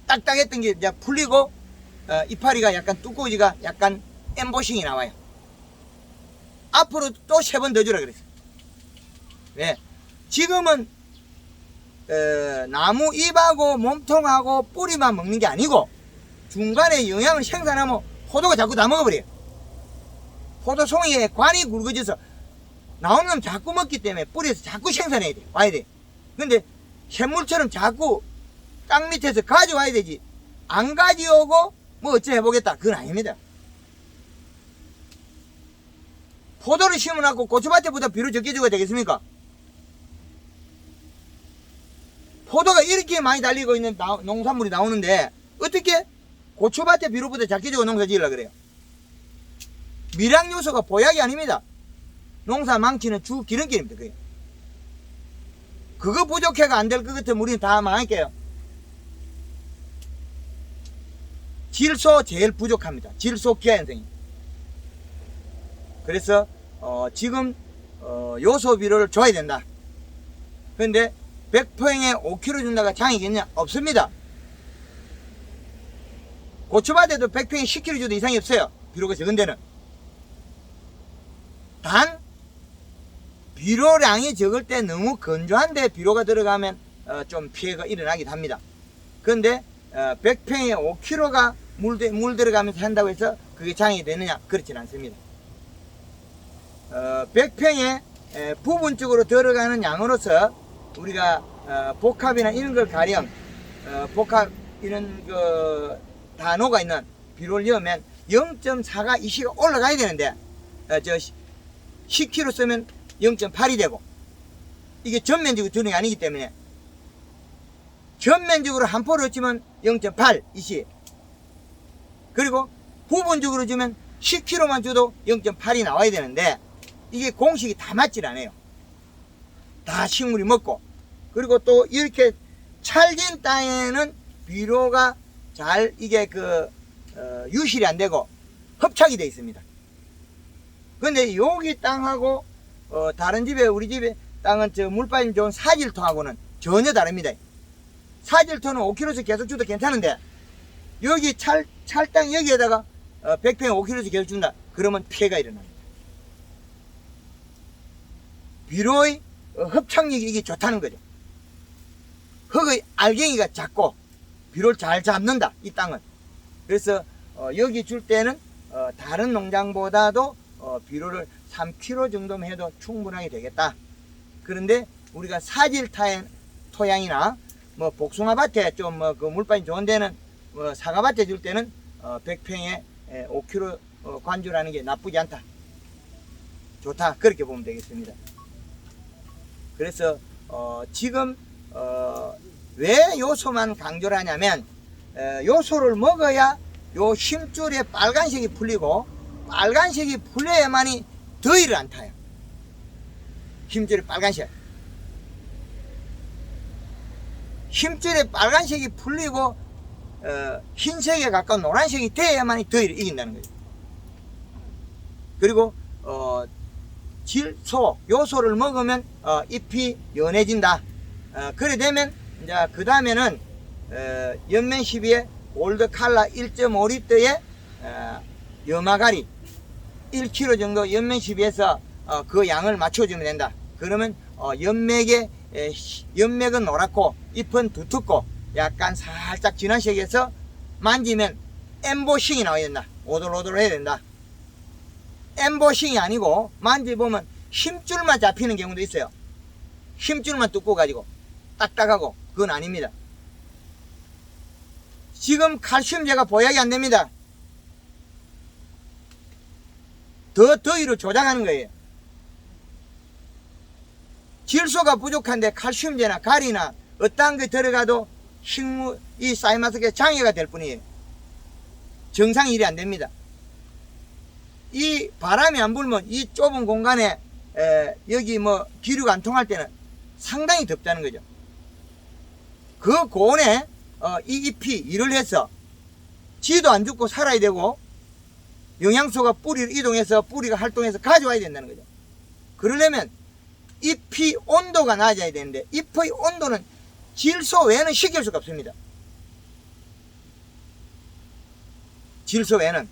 딱딱했던 게 이제 풀리고 이파리가 약간 두꺼워지가 약간 엠보싱이 나와요. 앞으로 또 3번 더 주라 그랬어요. 왜? 지금은 나무 잎하고 몸통하고 뿌리만 먹는 게 아니고 중간에 영양을 생산하면 포도가 자꾸 다 먹어버려요. 포도송이에 관이 굵어져서 나오는 건 자꾸 먹기 때문에 뿌리에서 자꾸 생산해야 돼. 와야 돼. 근데 샘물처럼 자꾸 땅 밑에서 가져와야 되지. 안 가져오고 뭐 어째 해보겠다. 그건 아닙니다. 포도를 심어놓고 고추밭에보다 비료 적게 줘야 되겠습니까? 포도가 이렇게 많이 달리고 있는 농산물이 나오는데 어떻게 고추밭에 비료보다 작게 주고 농사 지으려고 그래요? 미량 요소가 보약이 아닙니다. 농사 망치는 주 기름길입니다. 그게. 그거 부족해가 안 될 것 같으면 우리는 다 망할게요. 질소 제일 부족합니다. 질소 기아 현상이. 그래서 지금 요소 비료를 줘야 된다. 그런데 100평에 5kg 준다가 장이겠냐? 없습니다. 고추밭에도 100평에 10kg 줘도 이상이 없어요. 비료가 적은 데는. 단 비료량이 적을 때 너무 건조한데 비료가 들어가면 좀 피해가 일어나기도 합니다. 그런데 100평에 5kg가 물 들어가면서 한다고 해서 그게 장이 되느냐? 그렇진 않습니다. 100평에 부분적으로 들어가는 양으로서 우리가 복합이나 이런 걸 가령 복합 이런 그 단호가 있는 비료를 넣으면 0.4가 이시가 올라가야 되는데 10kg 쓰면 0.8이 되고 이게 전면적으로 주는 게 아니기 때문에 전면적으로 한 포를 치면 0.8 이시 그리고 부분적으로 주면 10kg만 줘도 0.8이 나와야 되는데 이게 공식이 다 맞질 않아요. 다 식물이 먹고 그리고 또 이렇게 찰진 땅에는 비료가 잘 이게 유실이 안 되고 흡착이 되어 있습니다. 근데 여기 땅하고 다른 집에 우리 집에 땅은 물 빠짐 좋은 사질토하고는 전혀 다릅니다. 사질토는 5kg씩 계속 줘도 괜찮은데 여기 찰땅 여기에다가 100평에 5kg씩 계속 준다. 그러면 피해가 일어납니다. 비료의 흡착력이 이게 좋다는 거죠. 흙의 알갱이가 작고 비료를 잘 잡는다, 이 땅은. 그래서 여기 줄 때는 다른 농장보다도 비료를 3kg 정도만 해도 충분하게 되겠다. 그런데 우리가 사질 토양이나 뭐 복숭아밭에 좀 그 물방이 좋은 데는 사과밭에 줄 때는 100평에 5kg 관주라는 게 나쁘지 않다, 좋다, 그렇게 보면 되겠습니다. 그래서 지금 왜 요소만 강조를 하냐면 요소를 먹어야 요 힘줄에 빨간색이 풀리고 빨간색이 풀려야만이 더위를 안 타요. 힘줄에 빨간색, 힘줄에 빨간색이 풀리고 흰색에 가까운 노란색이 돼야만이 더위를 이긴다는 거죠. 그리고 질소, 요소를 먹으면 잎이 연해진다. 그래 되면 이제 그 다음에는 연면 12에 올드 칼라 1.5리터에 염화가리 1kg 정도 연면 12에서 그 양을 맞춰주면 된다. 그러면 연맥은 노랗고 잎은 두텁고 약간 살짝 진한 색에서 만지면 엠보싱이 나와야 된다. 오돌오돌 해야 된다. 엠보싱이 아니고 만져보면 힘줄만 잡히는 경우도 있어요. 힘줄만 뜯고 가지고 딱딱하고, 그건 아닙니다. 지금 칼슘제가 보약이 안 됩니다. 더 더위를 조장하는 거예요. 질소가 부족한데 칼슘제나 가리나 어떠한 게 들어가도 이 사이마스가 장애가 될 뿐이에요. 정상 일이 안 됩니다. 이 바람이 안 불면 이 좁은 공간에 여기 뭐 기류가 안 통할 때는 상당히 덥다는 거죠. 그 고온에 이 잎이 일을 해서 지도 안 죽고 살아야 되고 영양소가 뿌리를 이동해서 뿌리가 활동해서 가져와야 된다는 거죠. 그러려면 잎이 온도가 낮아야 되는데 잎의 온도는 질소 외에는 시킬 수가 없습니다. 질소 외에는.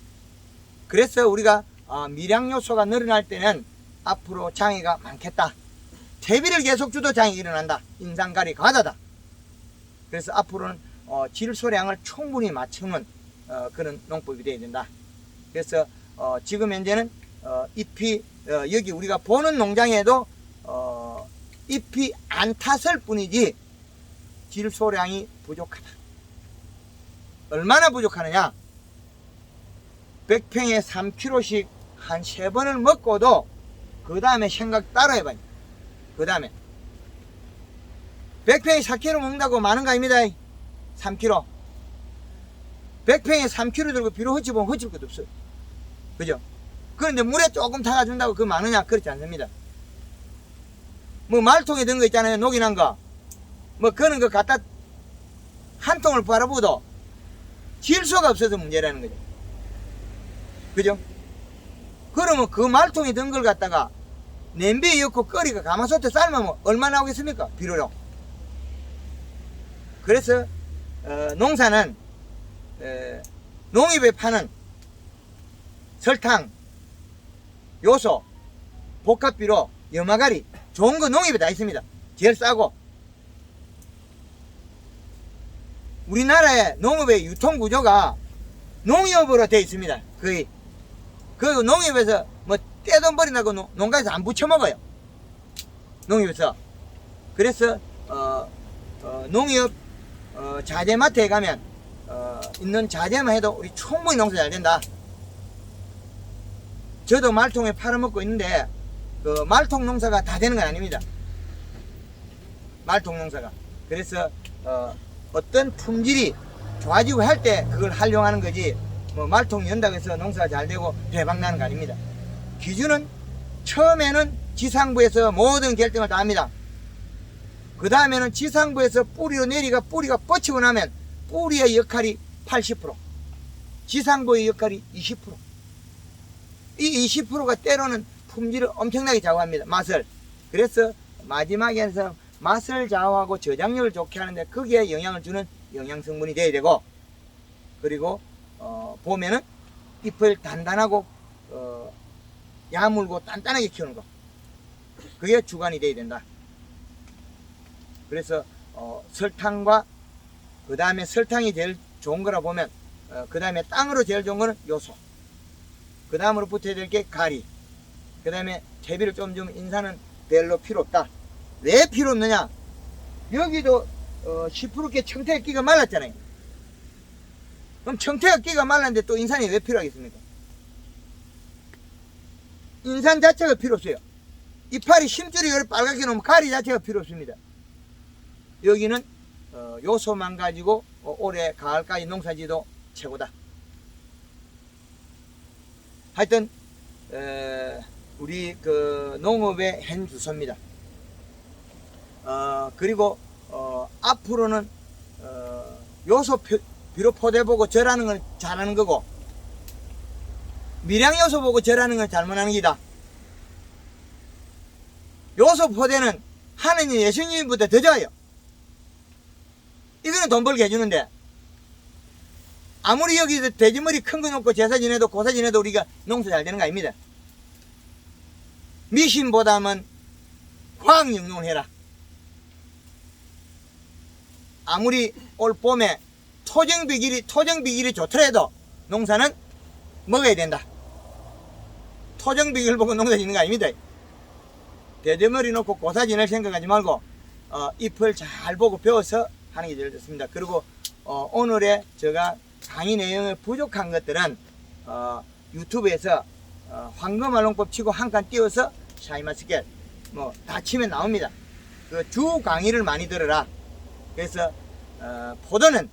그래서 우리가 미량 요소가 늘어날 때는 앞으로 장애가 많겠다. 퇴비를 계속 줘도 장애가 일어난다. 인상가리 과다다. 그래서 앞으로는 질소량을 충분히 맞추는 그런 농법이 되어야 된다. 그래서 지금 현재는 잎이 여기 우리가 보는 농장에도 잎이 안 탔을 뿐이지 질소량이 부족하다. 얼마나 부족하느냐? 100평에 3kg씩 한 3번을 먹고도 그 다음에 생각 따로 해봐요. 그 다음에 100평에 4kg 먹는다고 많은 거 아닙니다. 3kg 100평에 3kg 들고 비료 헛집으면 헛질 것도 없어요. 그죠? 그런데 물에 조금 타가준다고 그거 많으냐? 그렇지 않습니다. 뭐 말통에 든 거 있잖아요. 녹이난 거. 뭐 그런 거 갖다 한 통을 바라보도 질소가 없어서 문제라는 거죠. 그죠? 그러면 그 말통에 든 걸 갖다가 냄비에 넣고 끓이고 가마솥에 삶으면 얼마 나오겠습니까? 비료로. 그래서 농사는 농협에 파는 설탕, 요소, 복합비료, 염화가리 좋은 거 농협에 다 있습니다. 제일 싸고. 우리나라의 농업의 유통구조가 농협으로 되어 있습니다. 거의. 그리고 농협에서 뭐 떼돈 버린다고 농가에서 안 부쳐먹어요. 농협에서. 그래서 농협 자재마트에 가면 있는 자재만 해도 우리 충분히 농사 잘 된다. 저도 말통에 팔아먹고 있는데 그 말통 농사가 다 되는 건 아닙니다. 말통 농사가. 그래서 어떤 품질이 좋아지고 할 때 그걸 활용하는 거지 뭐 말통 연다고 해서 농사가 잘 되고 대박 나는 거 아닙니다. 기준은 처음에는 지상부에서 모든 결정을 다 합니다. 그 다음에는 지상부에서 뿌리로 내리가 뿌리가 뻗치고 나면 뿌리의 역할이 80%, 지상부의 역할이 20%. 이 20%가 때로는 품질을 엄청나게 좌우합니다. 맛을. 그래서 마지막에서 맛을 좌우하고 저장력을 좋게 하는데 거기에 영향을 주는 영양성분이 돼야 되고, 그리고 보면은 잎을 단단하고 야물고 단단하게 키우는 거. 그게 주관이 돼야 된다. 그래서 설탕과 그 다음에 설탕이 제일 좋은 거라 보면 그 다음에 땅으로 제일 좋은 거는 요소. 그 다음으로 붙어야 될 게 가리. 그 다음에 퇴비를 좀 주면 인산은 별로 필요 없다. 왜 필요 없느냐? 여기도 시퍼렇게 청태가 끼가 말랐잖아요. 그럼 청태가 끼가 말랐는데 또 인산이 왜 필요하겠습니까? 인산 자체가 필요 없어요. 이파리 심줄이 빨갛게 놓으면 가리 자체가 필요 없습니다. 여기는 요소만 가지고 올해 가을까지 농사지도 최고다. 하여튼 우리 그 농업의 한 주소입니다. 그리고 앞으로는 요소 비료 포대 보고 절하는 걸 잘하는 거고 미량 요소 보고 절하는 걸 잘못하는 기다. 요소 포대는 하느님 예수님보다 더 좋아요. 이거는 돈 벌게 해주는데 아무리 여기서 돼지머리 큰 거 놓고 제사 지내도 고사 지내도 우리가 농사 잘 되는 거 아닙니다. 미신보다는 화학 영농을 해라. 아무리 올 봄에 토정비길이 좋더라도 농사는 먹어야 된다. 토정비길 보고 농사 짓는 거 아닙니다. 돼지머리 놓고 고사 지낼 생각하지 말고 잎을 잘 보고 배워서 하는 게 제일 좋습니다. 그리고 오늘의 제가 강의 내용이 부족한 것들은 유튜브에서 황금알롱법 치고 한 칸 띄워서 샤인마스켓 뭐 다 치면 나옵니다. 그 주 강의를 많이 들어라. 그래서 포도는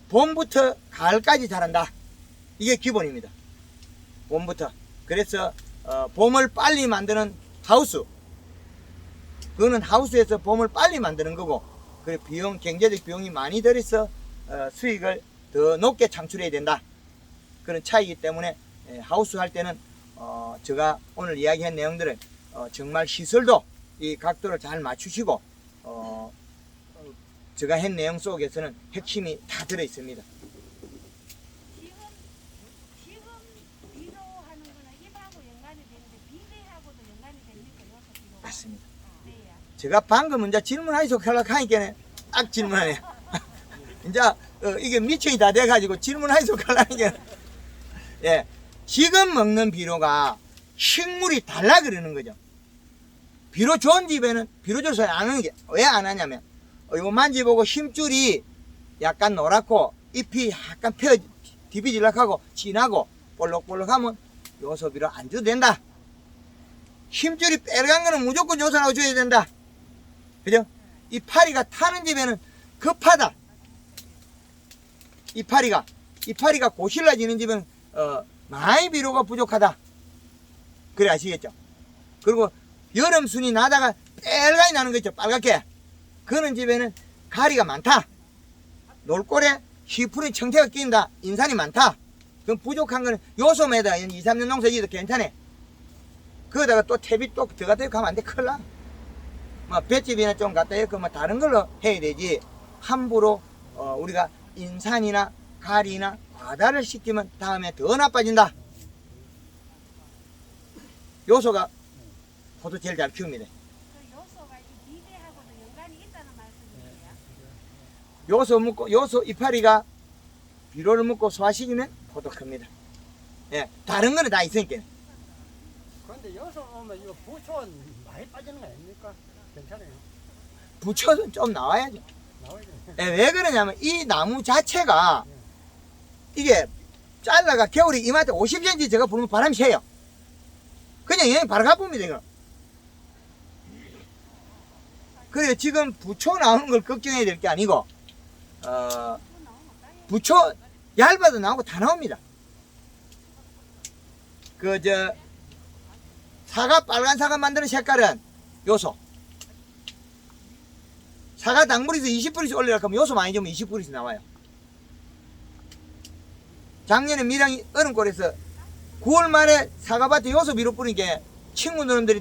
봄부터 가을까지 자란다. 이게 기본입니다. 봄부터. 그래서 봄을 빨리 만드는 하우스, 그거는 하우스에서 봄을 빨리 만드는 거고, 그 비용, 경제적 비용이 많이 들어서 수익을 더 높게 창출해야 된다. 그런 차이기 때문에 하우스 할 때는 제가 오늘 이야기한 내용들은 정말 시설도 이 각도를 잘 맞추시고 제가 한 내용 속에서는 핵심이 다 들어 있습니다. 지금 비료하는 거는 잎하고 연관이 되는데 비대하고도 연관이 됩니까? 요소 비료. 맞습니다. 네. 제가 방금 이제 질문하기서 하니까 딱 질문하네요. 이제 이게 미천이 다 돼가지고 질문하기서 하니까 예, 지금 먹는 비료가 식물이 달라 그러는 거죠. 비료 좋은 집에는 비료 조사 안 하는 게 왜 안 하냐면 이거 만지보고 힘줄이 약간 노랗고 잎이 약간 디비질락하고 진하고 볼록볼록하면 요소 비료 안 줘도 된다. 힘줄이 빨간 거는 무조건 요소라고 줘야 된다. 그죠? 이파리가 타는 집에는 급하다. 이파리가 고실라지는 집은 많이 비료가 부족하다. 그래 아시겠죠? 그리고 여름 순이 나다가 빨갛게 나는 거 있죠. 빨갛게. 그런 집에는 가리가 많다. 놀골에 시풀이 청태가 끼인다. 인산이 많다. 그럼 부족한 거는 요소매다 2, 3년 농사지도 괜찮아. 거기다가 또 퇴비 또 들어갔다 가면 안 돼. 큰일 나. 뭐 볏집이나 좀 갖다 해서 뭐 다른 걸로 해야 되지. 함부로 우리가 인산이나 가리나 과다를 시키면 다음에 더 나빠진다. 요소가 포도 제일 잘 키웁니다. 그 요소가 이 비대하고도 연관이 있다는 말씀이세요? 요소 먹고 요소 이파리가 비료를 먹고 소화시키면 포도 큽니다. 예, 다른 거는 다 있으니까. 그런데 여기서 오면 이거 부초는 많이 빠지는 거 아닙니까? 괜찮아요. 부초는 좀 나와야죠. 나와야 돼. 예, 왜 그러냐면 이 나무 자체가 이게 잘라가 겨울에 이마트 50cm 제가 부르면 바람이 새요. 그냥 여행 바로 가봅니다 이거. 그래요. 지금 부초 나오는 걸 걱정해야 될 게 아니고 부초 얇아도 나오고 다 나옵니다. 사과, 빨간 사과 만드는 색깔은 요소. 사과 당분에서 20%씩 올리려고 하면 요소 많이 주면 20%씩 나와요. 작년에 밀양이 얼음골에서 9월 말에 사과밭에 요소 비료 뿌리니까 친구들이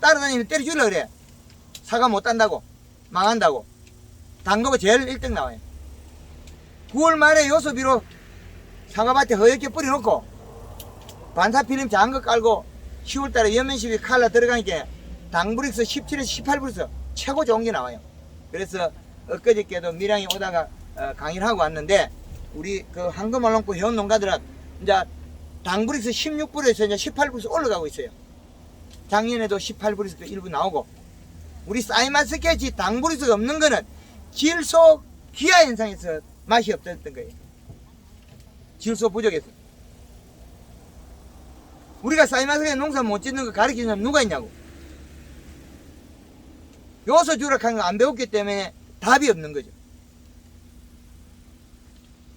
따라다니면서 때려 주려고 그래. 사과 못 딴다고, 망한다고. 당도가 제일 1등 나와요. 9월 말에 요소 비료 사과밭에 허옇게 뿌려놓고 반사필름 작은 거 깔고 10월달에 연면시비 칼라 들어가니까 당브릭스 17에서 18브릭스 최고 좋은 게 나와요. 그래서 엊그저께도 밀양에 오다가 강의를 하고 왔는데 우리 그 황금알롱구 회원 농가들은 이제 당브릭스 16불에서 이제 18불에서 올라가고 있어요. 작년에도 18불에서 일부 나오고 우리 사이마스켓이 당브릭스가 없는 거는 질소 기아 현상에서 맛이 없었던 거예요. 질소 부족해서. 우리가 사이마스켓 농사 못 짓는 거 가르치는 사람 누가 있냐고. 요소 주락한 거 안 배웠기 때문에 답이 없는 거죠.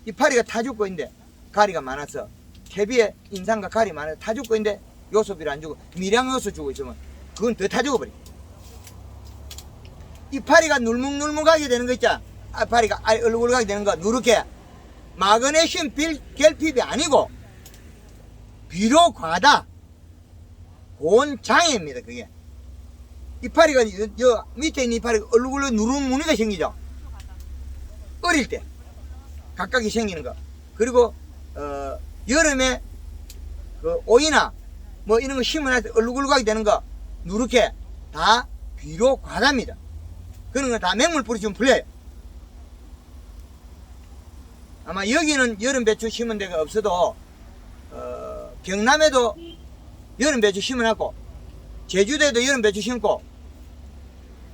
이파리가 타 죽고 있는데 가리가 많아서 캐비에 인상과 가리 많아서 타 죽고 있는데 요소비를 안 주고 미량 요소 주고 있으면 그건 더 타 죽어버려. 이파리가 눌묵눌묵하게 되는 거 있잖아. 이파리가 얼굴하게 되는 거 누렇게 마그네슘 결핍이 아니고 비료 과다 고온장애입니다. 그게 이파리가 저 밑에 있는 이파리가 얼굴에 누런 무늬가 생기죠. 어릴 때 각각이 생기는 거. 그리고 여름에 그 오이나 뭐 이런 거 심어놨을 때 얼룩얼룩하게 되는 거 누렇게 다 비료 과다입니다. 그런 거 다 맹물 뿌리치면 풀려요. 아마 여기는 여름 배추 심은 데가 없어도 경남에도 여름 배추 심어놨고 제주도에도 여름 배추 심고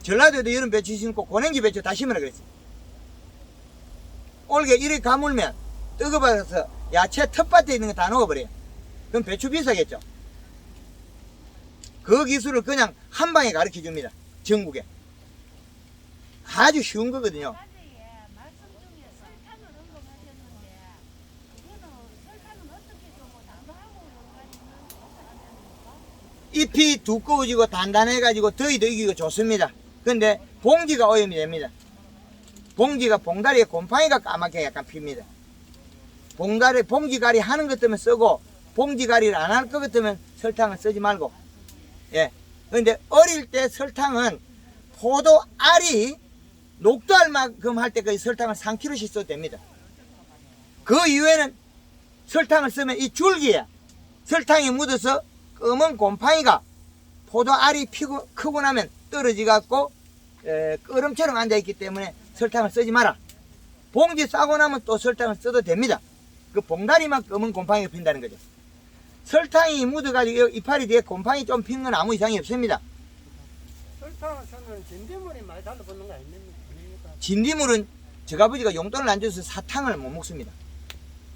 전라도에도 여름 배추 심고 고냉지 배추 다 심으라 그랬어요. 올게 이렇게 가물면 뜨거워서 야채 텃밭에 있는 거 다 녹아버려요. 그럼 배추 비싸겠죠. 그 기술을 그냥 한 방에 가르쳐 줍니다. 전국에. 아주 쉬운 거거든요. 과제에 말씀 중에 설탕을 언급하셨는데 그거는 설탕은 어떻게 좀 당도하고 연관이 있는 거죠? 잎이 두꺼워지고 단단해가지고 더위도 이기고 좋습니다. 근데 봉지가 오염이 됩니다. 봉지가 봉다리에 곰팡이가 까맣게 약간 핍니다. 봉지가리 하는 것 때문에 쓰고 봉지가리를 안 할 것 같으면 설탕을 쓰지 말고. 예. 근데 어릴 때 설탕은 포도 알이 녹두알 만큼 할 때까지 설탕을 3kg씩 써도 됩니다. 그 이후에는 설탕을 쓰면 이 줄기에 설탕이 묻어서 검은 곰팡이가 포도 알이 크고 나면 떨어지 갖고 끄름처럼 앉아있기 때문에 설탕을 쓰지 마라. 봉지 싸고 나면 또 설탕을 써도 됩니다. 그 봉다리만 검은 곰팡이가 핀다는 거죠. 설탕이 묻어가지고 이파리 뒤에 곰팡이 좀 핀 건 아무 이상이 없습니다. 설탕을 쓰면 진딧물이 많이 달라붙는 거 아닙니까? 진딧물은 저가 아버지가 용돈을 안 줘서 사탕을 못 먹습니다.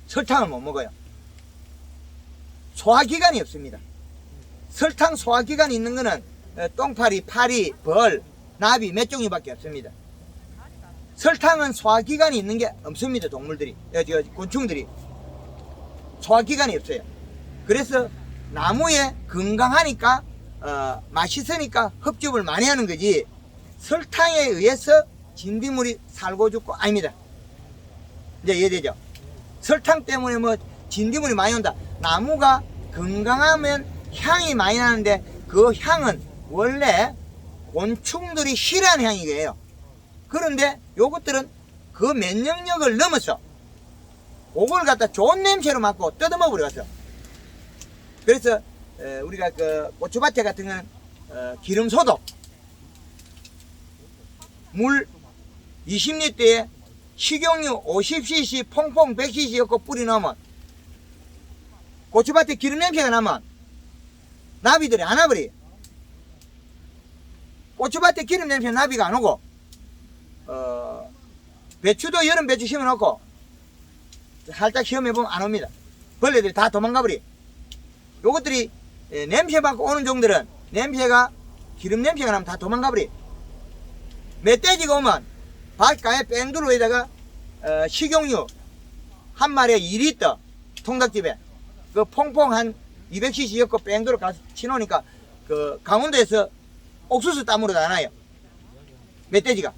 설탕을 못 먹어요. 소화기관이 없습니다. 설탕 소화기관이 있는 거는 똥파리, 파리, 벌, 나비 몇 종류밖에 없습니다. 설탕은 소화기관이 있는 게 없습니다. 동물들이, 곤충들이 소화기관이 없어요. 그래서 나무에 건강하니까 맛있으니까 흡집을 많이 하는 거지 설탕에 의해서 진딧물이 살고 죽고 아닙니다. 이제 이해되죠? 설탕 때문에 뭐 진딧물이 많이 온다. 나무가 건강하면 향이 많이 나는데 그 향은 원래 곤충들이 싫어하는 향이에요. 그런데 요것들은 그 면역력을 넘어서 그걸 갖다 좋은 냄새로 맡고 뜯어먹어 버렸어. 그래서 우리가 그 고추밭에 같은 거는 기름 소독 물 20리터에 식용유 50cc 퐁퐁 100cc 엮고 뿌리 넣으면 고추밭에 기름 냄새가 나면 나비들이 안 와버려요. 고추밭에 기름 냄새 나비가 안 오고 배추도 여름 배추 심어놓고 살짝 시험해보면 안 옵니다. 벌레들이 다 도망가버려요. 요것들이 냄새 맡고 오는 종들은 냄새가 기름 냄새가 나면 다 도망가버려요. 멧돼지가 오면 바깥에 뺑두로에다가 식용유 한 마리에 2리터 통닭집에 그 퐁퐁 한 200cc 엮고 뺑두로 가서 치놓으니까 그 강원도에서 옥수수 땀으로 나나요. 멧돼지가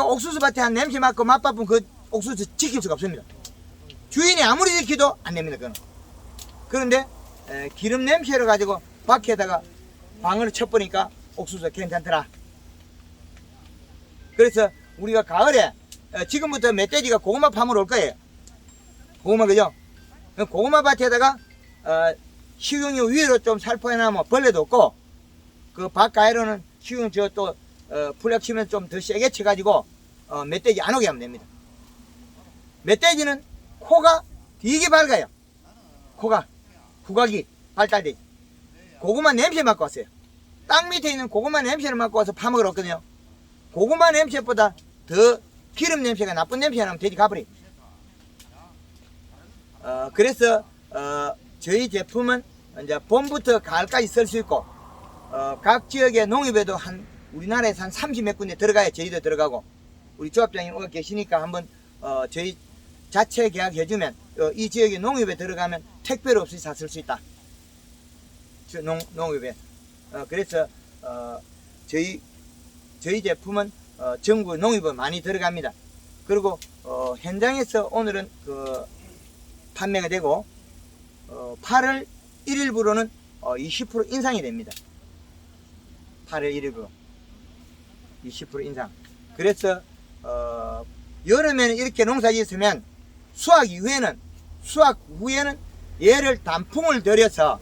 옥수수 밭에 한 냄새 맡고 맛바쁜 그 옥수수 지킬 수가 없습니다. 주인이 아무리 지켜도 안 됩니다. 그건. 그런데 기름 냄새를 가지고 밖에다가 방을 쳐보니까 옥수수가 괜찮더라. 그래서 우리가 가을에 지금부터 멧돼지가 고구마 파먹으러 올 거예요. 고구마 그죠? 고구마 밭에다가 식용유 위로 좀 살포해놔면 벌레도 없고, 그 바깥으로는 식용유 저또 풀약 치면 좀 더 세게 쳐가지고 멧돼지 안 오게 하면 됩니다. 멧돼지는 코가 되게 밝아요. 코가 후각이 발달돼. 고구마 냄새 맡고 왔어요. 땅 밑에 있는 고구마 냄새를 맡고 와서 파먹으러 왔거든요. 고구마 냄새보다 더 기름 냄새가 나쁜 냄새가 나면 돼지 가버려. 그래서 저희 제품은 이제 봄부터 가을까지 쓸 수 있고, 각 지역의 농협에도 우리나라에서 한 30몇 군데 들어가야 저희도 들어가고, 우리 조합장님 오늘 계시니까 한번 저희 자체 계약 해주면 이 지역의 농협에 들어가면 택배로 없이 다 쓸 수 있다. 농협에. 그래서 저희 제품은 전국 농협에 많이 들어갑니다. 그리고 현장에서 오늘은 판매가 되고 8월 1일부로는 20% 인상이 됩니다. 8월 1일부로 20% 인상. 그래서 여름에는 이렇게 농사 지었으면 수확 후에는 얘를 단풍을 들여서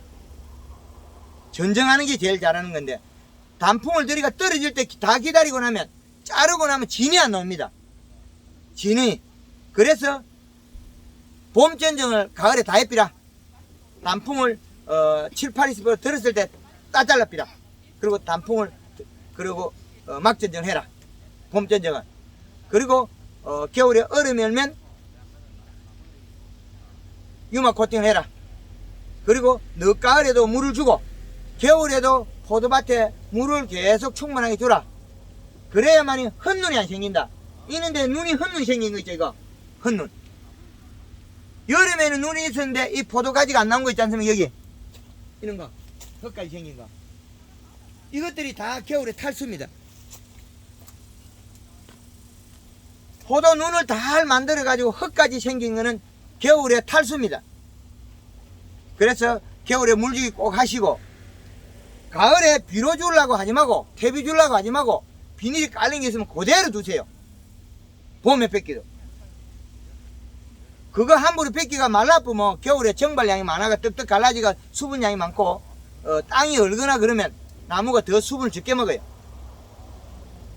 전정하는 게 제일 잘하는 건데, 단풍을 들이가 떨어질 때 다 기다리고 나면 자르고 나면 진이 안 나옵니다. 진이. 그래서 봄 전정을 가을에 다 해비라. 단풍을 7, 80% 들었을 때 따 잘라비라. 그리고 단풍을 막 전정을 해라. 봄 전정은. 그리고 겨울에 얼음이 얼면 유막 코팅을 해라. 그리고 늦가을에도 물을 주고 겨울에도 포도밭에 물을 계속 충분하게 주라. 그래야만이 헛눈이 안 생긴다. 이는데 눈이 헛눈이 생긴 거 있죠, 이거. 헛눈. 여름에는 눈이 있었는데 이 포도가지가 안 나온 거 있지 않습니까, 여기. 이런 거. 헛가지 생긴 거. 이것들이 다 겨울에 탈수입니다. 포도 눈을 다 만들어가지고 흙까지 생긴 거는 겨울에 탈수입니다. 그래서 겨울에 물주기 꼭 하시고, 가을에 비료 주려고 하지 말고, 퇴비 주려고 하지 말고, 비닐이 깔린 게 있으면 그대로 두세요. 봄에 뺏기도. 그거 함부로 뺏기가 말라쁘면 겨울에 정발량이 많아가 떡떡 갈라지가 수분량이 많고, 땅이 얼거나 그러면 나무가 더 수분을 적게 먹어요.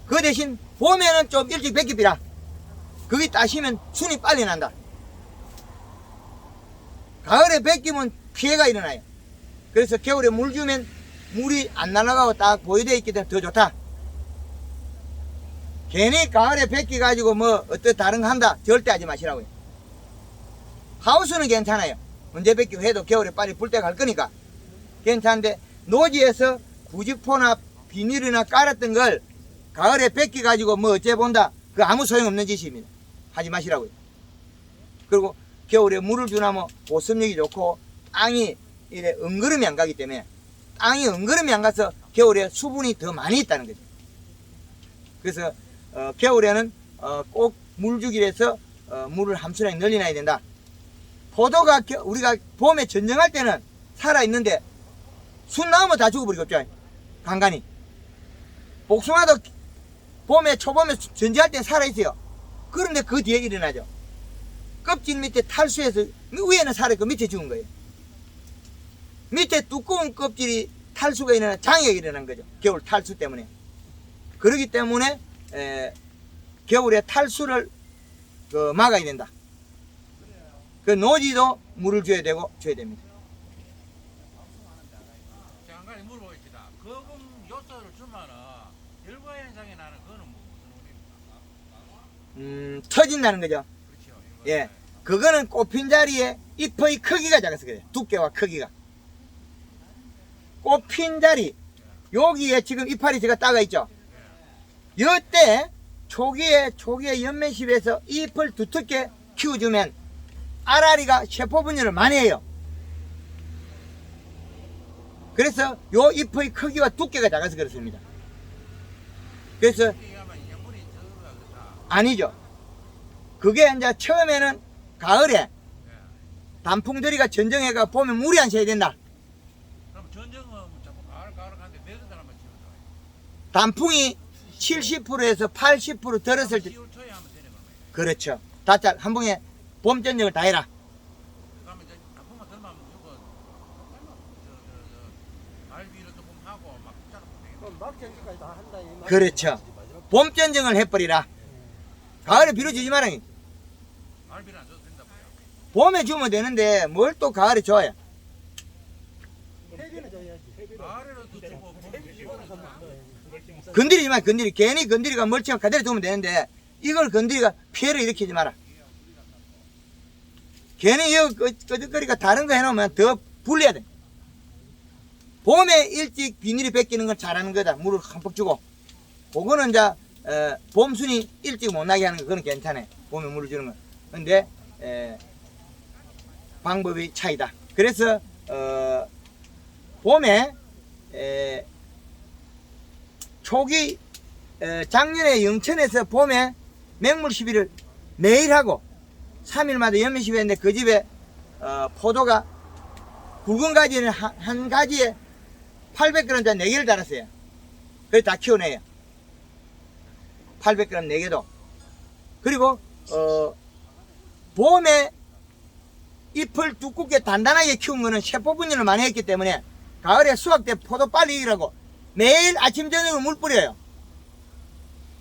그 대신 봄에는 좀 일찍 뺏기비라. 거기 따시면 순이 빨리 난다. 가을에 뺏기면 피해가 일어나요. 그래서 겨울에 물 주면 물이 안 날아가고 딱 보유되어 있기 때문에 더 좋다. 괜히 가을에 뺏기 가지고 어떤 다른 거 한다 절대 하지 마시라고요. 하우스는 괜찮아요. 언제 뺏기고 해도 겨울에 빨리 불 때 갈 거니까 괜찮은데, 노지에서 구직포나 비닐이나 깔았던 걸 가을에 뺏기 가지고 어째 본다, 그 아무 소용없는 짓입니다. 하지 마시라고요. 그리고 겨울에 물을 주나면 보습력이 좋고 땅이 이래 엉그름이 안 가기 때문에, 땅이 엉그름이 안 가서 겨울에 수분이 더 많이 있다는 거죠. 그래서 겨울에는 꼭 물주기를 해서 물을 함수량이 늘려놔야 된다. 포도가 우리가 봄에 전정할 때는 살아있는데 순 나오면 다 죽어버리겠죠. 간간히. 복숭아도 봄에 초봄에 전지할 때 살아있어요. 그런데 그 뒤에 일어나죠. 껍질 밑에 탈수해서 위에는 살아있고 밑에 죽은 거예요. 밑에 두꺼운 껍질이 탈수가 일어나 장애가 일어난 거죠. 겨울 탈수 때문에. 그렇기 때문에 겨울에 탈수를 막아야 된다. 그 노지도 물을 줘야 되고 줘야 됩니다. 제가 한 가지 물어보겠습니다. 거금 요소를 주면은 결과 현상이 나는 그거는 무슨 의미입니까? 터진다는 거죠. 그렇죠. 예. 그거는 꽃핀 자리에 잎의 크기가 작아서 그래요. 두께와 크기가. 꽃핀 자리, 여기에 지금 이파리 제가 따가 있죠. 이때 초기에 연면십에서 잎을 두텁게 키워주면 알알이가 세포 분열을 많이 해요. 그래서 요 잎의 크기와 두께가 작아서 그렇습니다. 그래서 아니죠. 그게 이제 처음에는 가을에 단풍들이가 전정해가 보면 물이 안 새야 된다. 그럼 전정은 자꾸 가을 가는데 몇 사람만 치우죠? 단풍이 70%에서 80% 들었을 때, 10월 초에 하면 되는 거예요. 그렇죠. 다 한 봉에 봄 전정을 다 해라. 그러면 이제 단풍만 들면 무조건 하고 막 붙잡고 그럼 막전기까지 다 한다 이 말이야. 그렇죠. 봄 전쟁을 해버리라. 가을에 빌어주지 마라. 말비를 안 줘도 된다고요. 봄에 주면 되는데 뭘 또 가을에 줘야. 해비는 줘야지. 가을에도 주고 봄에 주고 건드리지 마. 건드리. 괜히 건드리가 멀쩡한 그대로 두면 되는데 이걸 건드리가 피해를 일으키지 마라. 괜히 이거 끄적거리가 다른 거 해놓으면 더 불려야 돼. 봄에 일찍 비닐이 벗기는 걸 잘하는 거다. 물을 흠뻑 주고. 그거는 이제 봄순이 일찍 못 나게 하는 거 그건 괜찮아요. 봄에 물을 주는 건. 근데 방법이 차이다. 그래서 봄에 초기 작년에 영천에서 봄에 맹물 시비를 매일 하고 3일마다 연면 시비 했는데 그 집에 포도가 굵은 가지는 한 가지에 800g짜리 4개를 달았어요. 그래서 다 키워내요. 800g 4개도. 그리고 봄에 잎을 두껍게 단단하게 키운 거는 세포 분열을 많이 했기 때문에 가을에 수확 때 포도 빨리 익으라고 매일 아침 저녁으로 물 뿌려요.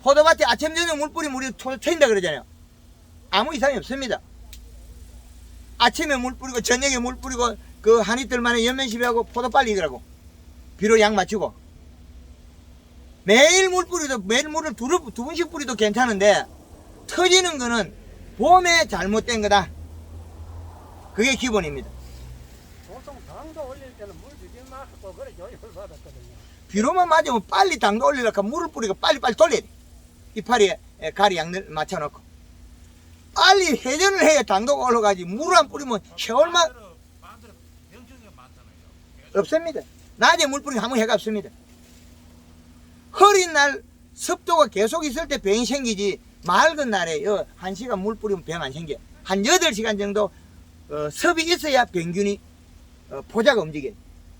포도밭에 아침 저녁 물 뿌리면 우리 토 튄다 그러잖아요. 아무 이상이 없습니다. 아침에 물 뿌리고 저녁에 물 뿌리고 그 한 이틀 만에 연면 시비하고 포도 빨리 익으라고 비료 양 맞추고 매일 물 뿌리도 매일 물을 두 번씩 뿌리도 괜찮은데 터지는 거는 봄에 잘못된 거다. 그게 기본입니다. 보통 당도 올릴 때는 물 주지 말고 그래 요임을 받았거든요. 비료만 맞으면 빨리 당도 올리려고 물을 뿌리고 빨리빨리 돌려야 돼. 이파리에 가리 양을 맞춰놓고 빨리 회전을 해야 당도가 올라가지. 물을 안 뿌리면 세월만 반대로 병충해가 많잖아요. 없습니다. 낮에 물 뿌리면 아무 해가 없습니다. 흐린 날 습도가 계속 있을 때 병이 생기지 맑은 날에 1시간 물 뿌리면 병 안 생겨. 한 8시간 정도 습이 있어야 병균이 포자가 움직여요.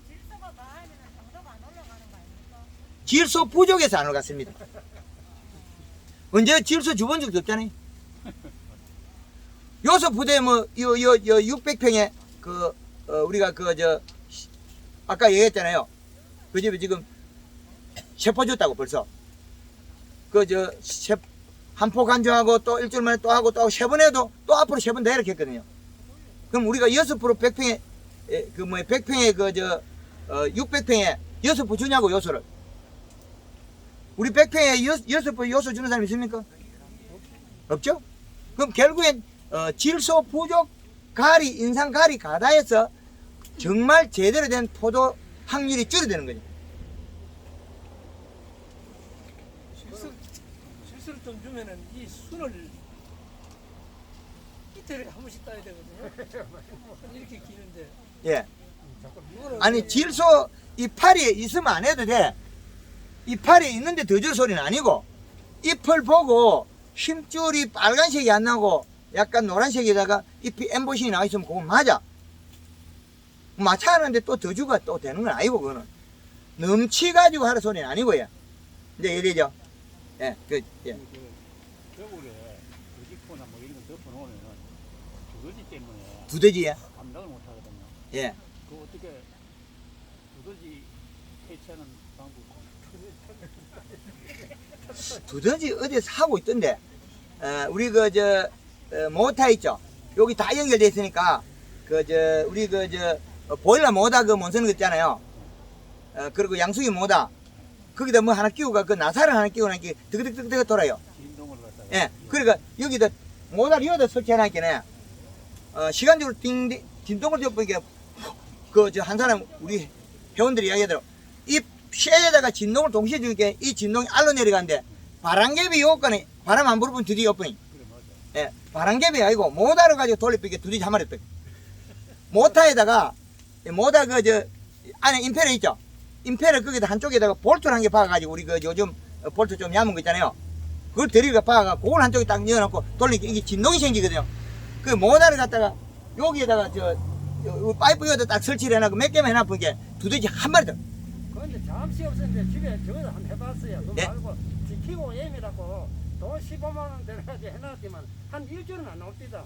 질소가 많으면 당도가 안 올라가는 거 아닙니까? 질소 부족해서 안 올랐습니다. 언제 질소 줘본 적도 없잖아요. 요소 부대 뭐 600평에 우리가 아까 얘기했잖아요. 그 집에 지금 세포 줬다고 벌써. 한 포 간주하고 또 일주일 만에 또 하고 또 하고 3번 해도 또 앞으로 3번 더 이렇게 했거든요. 그럼 우리가 6% 100평에 100평에 600평에 6포 주냐고 요소를. 우리 100평에 6포 요소 주는 사람 있습니까? 없죠? 그럼 결국엔 질소 부족 가리 인상 가리 가다해서 정말 제대로 된 포도 확률이 줄어드는 거죠. 실수를 좀 주면은 이 순을 이틀에 한 번씩 따야 되거든요. 이렇게 기는데. 예. 이거는 아니 질소 이파리에 있으면 안 해도 돼. 이파리에 있는데 더 줄 소리는 아니고 잎을 보고 힘줄이 빨간색이 안 나고 약간 노란색에다가 잎이 엠보싱이 나와 있으면 그건 맞아. 마차하는데 또 더 주가 또 되는 건 아니고 그거는 넘치가지고 하는 소리는 아니고요. 이제 이해되죠? 예, 예. 겨울에 돼지코나 뭐 이런 거 덮어놓으면 두더지 때문에 두더지에. 감당을 못 하거든요. 예. 그 어떻게 두더지 해체하는 방법? 두더지 어디서 하고 있던데. 우리 모터 있죠? 여기 다 연결돼 있으니까 우리 보일러 모다 못 쓰는 거 있잖아요. 그리고 양수기 모다 거기다 뭐 하나 끼우고 그 나사를 하나 끼우고 나니까 드그득드그 돌아요. 진동을 갖다가. 예. 그러니까 여기다 모다를 여기다 설치해놨기는 시간적으로 띵 진동을 줘보니까 한 사람 우리 회원들이 이야기하더라고. 이 쇠에다가 진동을 동시에 주니까 이 진동이 알로 내려가는데 바람개비 요건에 바람 안 불으면 두더지 없으니. 예. 바람개비 아니고 모다를 가지고 돌리니까 두더지 한 마리 떠. 모타에다가 모다 안에 임페러 있죠? 임페러 거기다 한쪽에다가 볼트를 한 개 박아가지고 우리 요즘 볼트 좀 얇은 거 있잖아요. 그걸 데리고 박아가 그걸 한쪽에 딱 넣어놓고 돌리니까 이게 진동이 생기거든요. 그 모다를 갖다가 여기에다가 파이프 여기다 딱 설치를 해놔고 몇 개만 해놔보니까 두더지 한 마리 더. 그런데 잠시 없었는데 집에 저거 한번 해봤어요. 그거 예? 말고 지키고 예미라고 돈 15만 원 들어가지 해놨지만 한 일주일은 안 옵니다.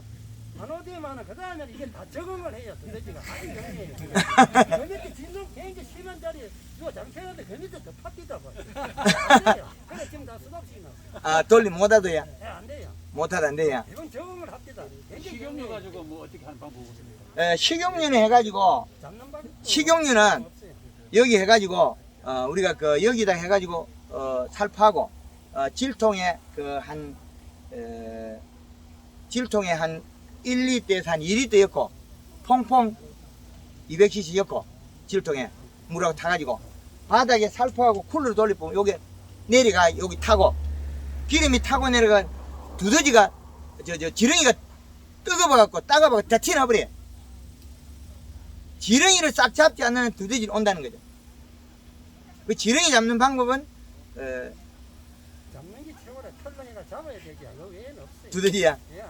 안 오디만은 그 다음에 이게 다 적응을 해요. 두더지가 아주 영리해요. 그 밑에 진동 굉장히 심한 자리에 누가 장치하는데 그 밑에 더 팍뛰더라고. 안 돼요. 그래 지금 다 수납시키나. 아 돌리 못하도야. 예, 안 돼요. 못하다 안 돼야. 이건 적응을 합니다. 굉장히 식용유 영리해요. 가지고 뭐 어떻게 하는 방법이 있습니까? 식용유는 해가지고 잡는 방법도 식용유는 없어요. 여기 해가지고 우리가 그 여기다 해가지고 살포하고 질통에 질통에 한 1리터에서 한 2리터 였고 퐁퐁 200cc 였고 질통에 물하고 타가지고 바닥에 살포하고 쿨러로 돌려보면 요게 내려가 여기 타고 기름이 타고 내려가 두더지가 지렁이가 뜨거워갖고 따가워갖고 다 튀어나버려. 지렁이를 싹 잡지 않는 두더지는 온다는 거죠. 그 지렁이 잡는 방법은 잡는 게 최고라. 털렁이가 잡아야 되지. 그 외에는 없어요. 두더지야. 예.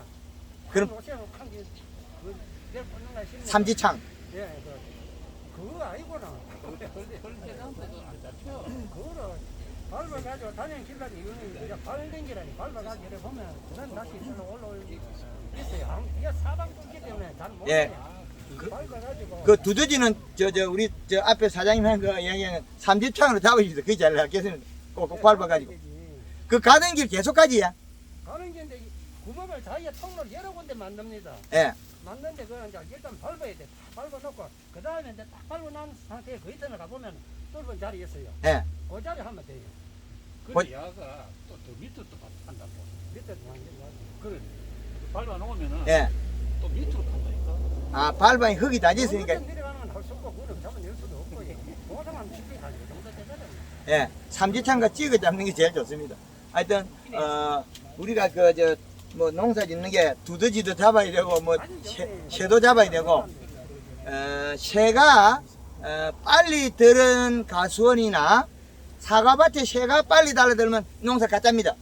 그럼- 내가 꽂는가 싶네. 삼지창. 예, 그거 아니구나. 헐게장도 안 잡혀. 그거를 밟아가지고 다니는 길까지 이거는 이제 발댕기라니 밟아가지고 이래 보면 그다음 다시 일로 올라올 있어요. 이게 사방 뚫기 때문에 잘 못 예. 가요. 밟아가지고 그 두더지는 우리 앞에 사장님 한 거 이야기하는 삼지창으로 잡으시죠. 그게 잘 알겠습니다. 꼭 밟아가지고. 그 가던 길 계속 가지야. 가는 길인데 이 구멍을 자기가 통로를 여러 군데 만듭니다. 예. 만드는데 그걸 이제 일단 밟아야 돼. 다 밟아놓고 그 다음에 이제 딱 밟고 난 상태에 그 이터를 가보면 뚫은 자리 있어요. 예. 그 자리 하면 돼요. 근데 야가 또 더 밑으로 또 간다고. 밑에 완전 그래. 밟아 놓으면은 예. 또 밑으로 간다니까. 아, 발방에 흙이 다졌으니까. 내려가는 건 할 수 없고 그걸 잡아낼 수도 없고 동사만 쉽게 가지고 정도 되잖아요. 예. 삼지창과 찍어 잡는 게 제일 좋습니다. 하여튼, 우리가 뭐 농사 짓는 게 두더지도 잡아야 되고, 뭐, 새도 잡아야 되고, 새가, 빨리 들은 가수원이나 사과밭에 새가 빨리 달라들면 농사 가짜입니다.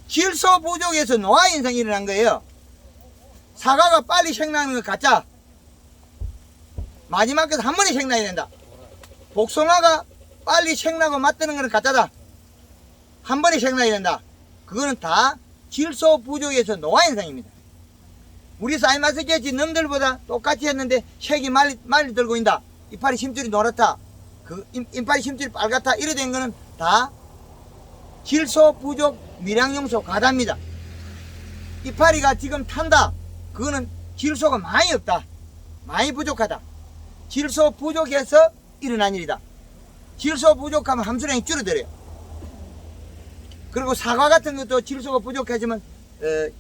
질소 부족에서 노화 현상이 일어난 거예요. 사과가 빨리 생나는 거 가짜. 마지막에서 한 번에 생나야 된다. 복숭아가 빨리 생나고 맛드는 거는 가짜다. 한 번에 생나야 된다. 그거는 다 질소 부족에서 노화 현상입니다. 우리 사이마스케치 남들보다 똑같이 했는데 색이 말리 들고 있다. 이파리 심줄이 노랗다. 이파리 심줄이 빨갛다. 이래 된 거는 다 질소 부족 미량염소 과다입니다. 이파리가 지금 탄다. 그거는 질소가 많이 없다. 많이 부족하다. 질소 부족해서 일어난 일이다. 질소 부족하면 함수량이 줄어들어요. 그리고 사과 같은 것도 질소가 부족해지면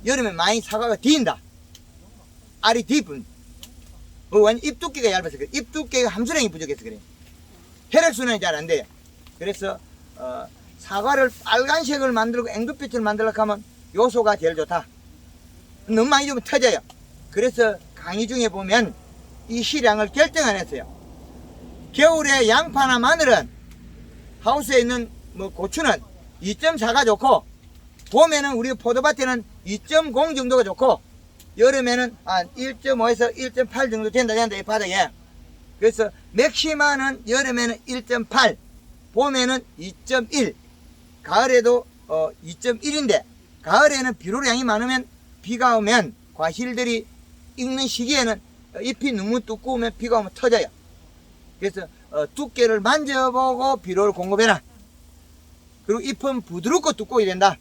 여름에 많이 사과가 뒤인다. 알이 뒤뿐. 잎 두께가 얇아서 그래. 잎 두께가 함수량이 부족해서 그래. 혈액순환이 잘 안 돼요. 그래서 사과를 빨간색을 만들고 앵두빛을 만들려고 하면 요소가 제일 좋다. 너무 많이 주면 터져요. 그래서 강의 중에 보면 이 시량을 결정 안 했어요. 겨울에 양파나 마늘은 하우스에 있는 뭐 고추는 2.4가 좋고, 봄에는 우리 포도밭에는 2.0 정도가 좋고, 여름에는 한 1.5에서 1.8 정도 된다 이 바닥에. 그래서 맥시마는 여름에는 1.8, 봄에는 2.1, 가을에도 2.1인데 가을에는 비료량이 많으면 비가 오면 과실들이 익는 시기에는 잎이 너무 두꺼우면 비가 오면 터져요. 그래서 두께를 만져보고 비료를 공급해라. 그리고 잎은 부드럽고 두꺼워야 된다.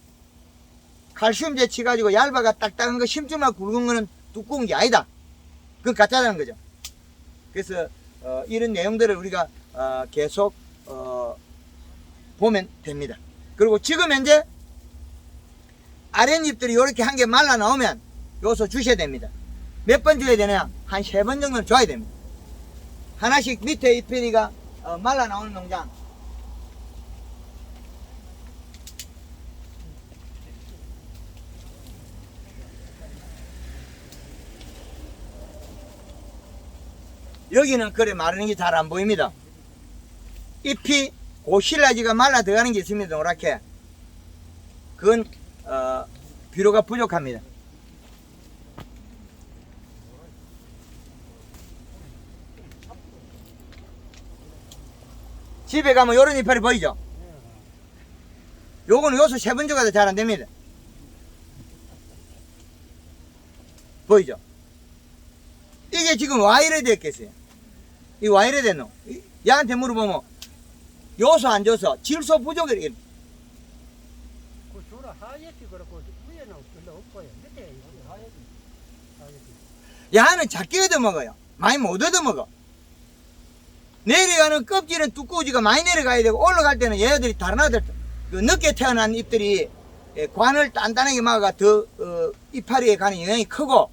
칼슘 제치가지고 얇아가 딱딱한 거 심줄만 굵은 거는 두꺼운 게 아니다. 그건 가짜라는 거죠. 그래서 이런 내용들을 우리가 계속 보면 됩니다. 그리고 지금 현재 아랫잎들이 이렇게 한 개 말라 나오면 요소 주셔야 됩니다. 몇 번 줘야 되냐? 한 3번 정도는 줘야 됩니다. 하나씩 밑에 잎이가 말라 나오는 농장. 여기는 그래 마르는 게 잘 안 보입니다. 잎이 고실라지가 말라 들어가는 게 있습니다. 노랗게. 그건 비료가 부족합니다. 집에 가면 요런 이파리 보이죠? 요거는 요소 3번 줘가도 잘 안 됩니다. 보이죠? 이게 지금 왜 이래 됐겠어요? 이 왜 이래 됐노? 얘한테 물어보면 요소 안 줘서 질소 부족이래. 그 주로 하얗게 그렇고 위에는 별로 없고요. 밑에 하얗게. 야는 작게 얻어먹어요. 많이 못 얻어먹어. 내려가는 껍질은 두꺼우지가 많이 내려가야 되고, 올라갈 때는 얘들이 다른 아들, 그 늦게 태어난 잎들이 관을 단단하게 막아가 더 이파리에 가는 영향이 크고,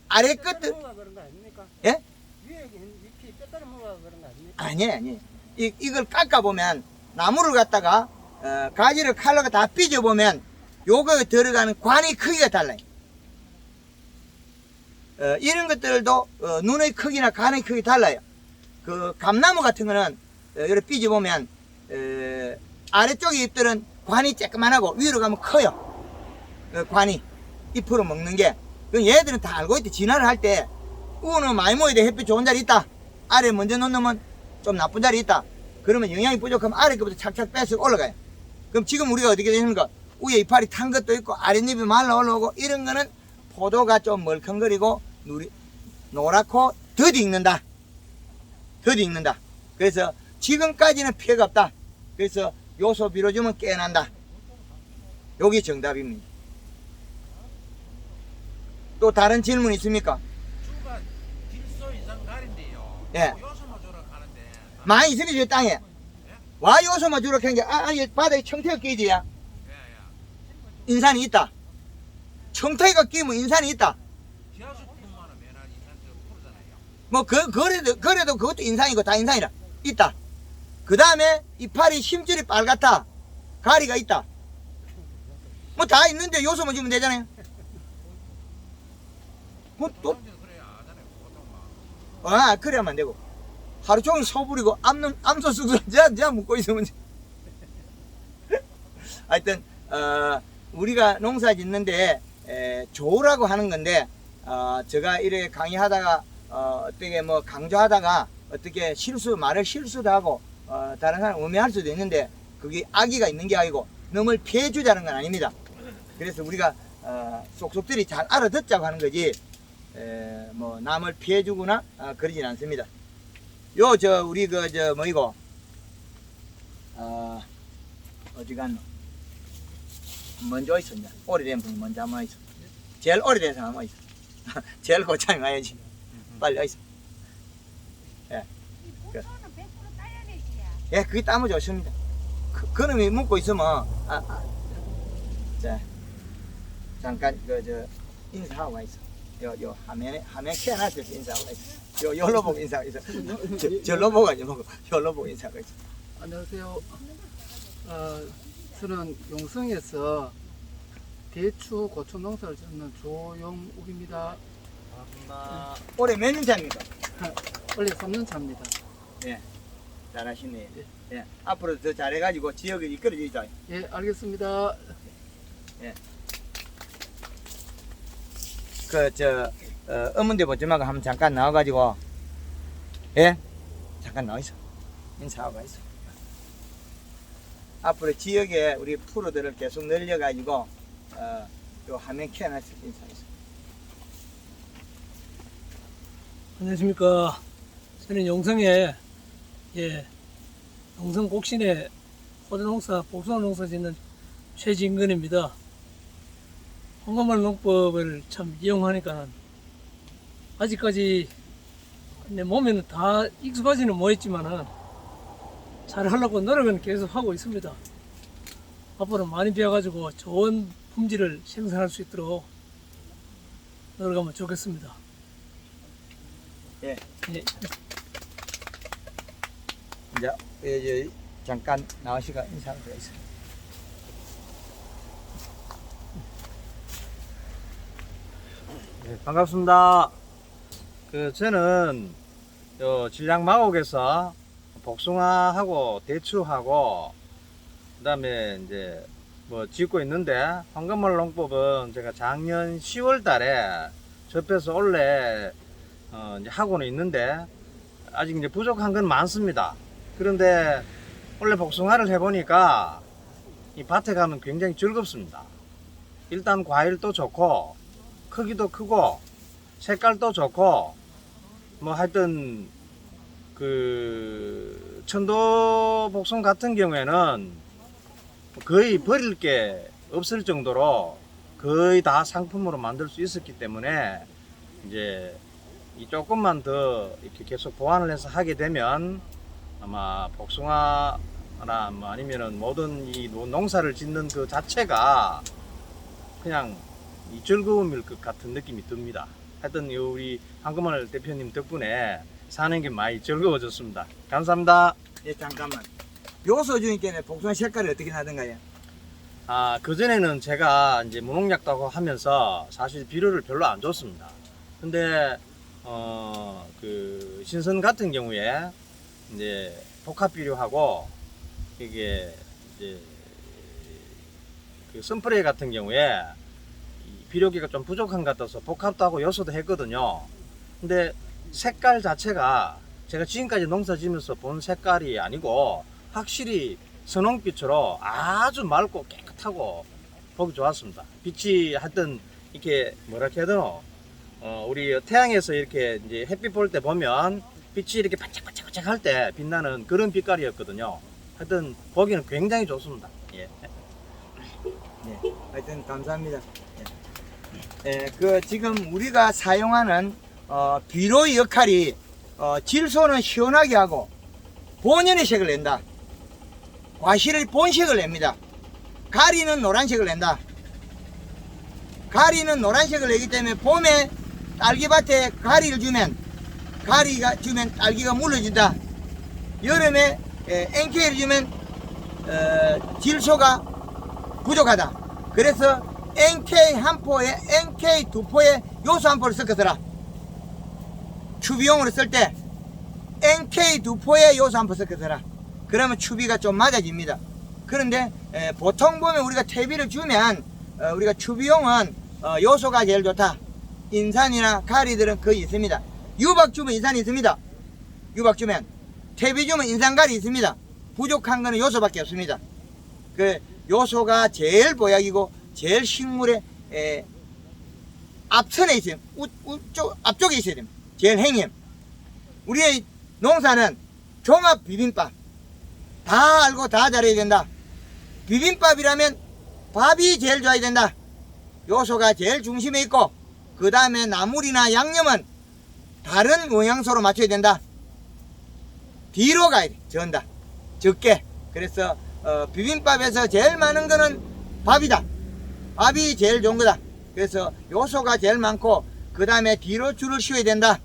아래 끝들, 뭐가 그런 거 아닙니까? 예? 위에 있는 잎이 빼따라 뭐가 그런 거 아닙니까? 아니에요. 이걸 깎아보면, 나무를 갖다가, 가지를 칼로 다 삐져보면, 요거에 들어가는 관이 크기가 달라요. 이런 것들도 눈의 크기나 간의 크기 달라요. 그 감나무 같은 거는 이렇게 삐져보면 아래쪽의 잎들은 관이 쬐끄만하고 위로 가면 커요. 그 관이 잎으로 먹는 게. 그 얘들은 다 알고 있대. 진화를 할 때 우는 많이 모여야 돼. 햇빛 좋은 자리 있다. 아래 먼저 놓는 놈은 좀 나쁜 자리 있다. 그러면 영양이 부족하면 아래 것부터 착착 빼서 올라가요. 그럼 지금 우리가 어떻게 되는가? 위에 이파리 탄 것도 있고 아랫잎이 말라 올라오고 이런 거는 포도가 좀 멀컹거리고 노랗고 더디 익는다. 더디 익는다. 그래서 지금까지는 피해가 없다. 그래서 요소 빌어주면 깨난다. 요게 정답입니다. 또 다른 질문 있습니까? 주가 질소 이상 가린데요. 예. 요소만 주러 가는데. 많이 있으면 저 땅에 와 요소만 주로 캔게 아니 바닥에 청태가 끼지야. 예, 인산이 있다. 청태가 끼면 인산이 있다. 지하수 풍만은 맨날 이산적 풀잖아요. 뭐 그래도 그것도 인산이고 다 인산이라 있다. 그 다음에 이파리 심줄이 빨갛다. 가리가 있다. 뭐 다 있는데 요소만 주면 되잖아요. 뭐 또 그래야 하잖아요. 보통 막. 그래야만 안 되고 하루 종일 소부리고 암소 쑥쑥 제가 묻고 있으면 하여튼 우리가 농사 짓는데 조라고 하는 건데 제가 이렇게 강의하다가 어떻게 뭐 강조하다가 어떻게 말을 실수도 하고 다른 사람 음해할 수도 있는데 그게 악의가 있는 게 아니고 너무 피해 주자는 건 아닙니다. 그래서 우리가 쏙쏙들이 잘 알아듣자고 하는 거지 뭐 남을 피해 주거나 그러진 않습니다. 우리 뭐이고 어디 갔노? 먼저 있었냐? 오래된 분이 먼저 한번 있어. 제일 오래된 사람 한번 있어. 제일 고참이 와야지. 빨리 와 있어. 이 부초는 100% 따야 되지야. 예, 그게 따면 좋습니다. 그놈이 묻고 있으면 자 잠깐 인사하고 와 있어. 요 화면에 키워놨을 때 인사하고 와 있어. 요로 보고 인사하고 있어. 저로 보고 아니 보고 요로 보고 인사하고 있어. 안녕하세요. 저는 용성에서 대추, 고추 농사를 짓는 조용욱입니다. 올해 몇 년 차입니까? 원래 3년 차입니다. 예, 잘하시네. 예, 앞으로 더 잘해가지고 지역을 이끌어주자. 예, 알겠습니다. 어문대 보지마가 한번 잠깐 나와가지고, 예, 잠깐 나와 있어. 인사하고 있어. 앞으로 지역에 우리 프로들을 계속 늘려가지고, 요 화면 켜놨을 때 인사했어. 안녕하십니까. 저는 용성에 용성 곡신에 포도농사, 복숭아농사 짓는 최진근입니다. 황금알 농법을 참 이용하니까 아직까지 내 몸에는 다 익숙하지는 못했지만은 잘 하려고 노력은 계속 하고 있습니다. 앞으로 많이 배워가지고 좋은 품질을 생산할 수 있도록 노력하면 좋겠습니다. 예. 예. 이제 잠깐 나와시가 인사하고 있어. 네, 반갑습니다. 저는 진량 마곡에서 복숭아하고 대추하고 그다음에 이제 뭐 짓고 있는데 황금알 농법은 제가 작년 10월 달에 접해서 원래 이제 하고는 있는데 아직 이제 부족한 건 많습니다. 그런데 원래 복숭아를 해보니까 이 밭에 가면 굉장히 즐겁습니다. 일단 과일도 좋고 크기도 크고 색깔도 좋고 뭐 하여튼 그 천도 복숭 같은 경우에는 거의 버릴 게 없을 정도로 거의 다 상품으로 만들 수 있었기 때문에 이제 이 조금만 더 이렇게 계속 보완을 해서 하게 되면 아마 복숭아나 뭐 아니면은 모든 이 농사를 짓는 그 자체가 그냥 이 즐거움일 것 같은 느낌이 듭니다. 하여튼 우리 황금알 대표님 덕분에 사는 게 많이 즐거워졌습니다. 감사합니다. 예, 잠깐만. 요소 중에 복숭아 색깔이 어떻게 나던가요? 아, 그전에는 제가 이제 무농약도 하고 하면서 사실 비료를 별로 안 줬습니다. 근데, 그, 신선 같은 경우에 이제 복합 비료하고 이게 이제 그 선프레이 같은 경우에 이 비료기가 좀 부족한 것 같아서 복합도 하고 요소도 했거든요. 근데 색깔 자체가 제가 지금까지 농사 지면서 본 색깔이 아니고 확실히 선홍빛으로 아주 맑고 깨끗하고 보기 좋았습니다. 빛이 하여튼 이렇게 뭐라 해야 되노? 우리 태양에서 이렇게 이제 햇빛 볼 때 보면 빛이 이렇게 반짝반짝 할 때 빛나는 그런 빛깔이었거든요. 하여튼 보기는 굉장히 좋습니다. 예. 네, 하여튼 감사합니다. 예, 그 지금 우리가 사용하는 비료의 역할이 질소는 시원하게 하고 본연의 색을 낸다. 과실의 본색을 냅니다. 가리는 노란색을 낸다. 가리는 노란색을 내기 때문에 봄에 딸기밭에 가리를 주면 딸기가 물러진다. 여름에 NK를 주면 질소가 부족하다. 그래서 NK 한 포에 NK 두 포에 요소 한 포를 섞어서라. 추비용으로 쓸 때 NK 두 포에 요소 한 포 섞어서라. 그러면 추비가 좀 맞아집니다. 그런데 보통 보면 우리가 퇴비를 주면 우리가 추비용은 요소가 제일 좋다. 인산이나 가리들은 거의 있습니다. 유박 주면 인산이 있습니다. 유박 주면 퇴비 주면 인산가리 있습니다. 부족한 거는 요소밖에 없습니다. 그 요소가 제일 보약이고 제일 식물의 앞선에 있어요. 앞쪽에 있어야 됩니다. 제일 행님. 우리의 농사는 종합 비빔밥. 다 알고 다 잘해야 된다. 비빔밥이라면 밥이 제일 좋아야 된다. 요소가 제일 중심에 있고 그 다음에 나물이나 양념은 다른 영양소로 맞춰야 된다. 뒤로 가야 돼. 전다. 적게. 그래서 비빔밥에서 제일 많은 거는 밥이다. 밥이 제일 좋은 거다. 그래서 요소가 제일 많고 그 다음에 뒤로 줄을 씌워야 된다.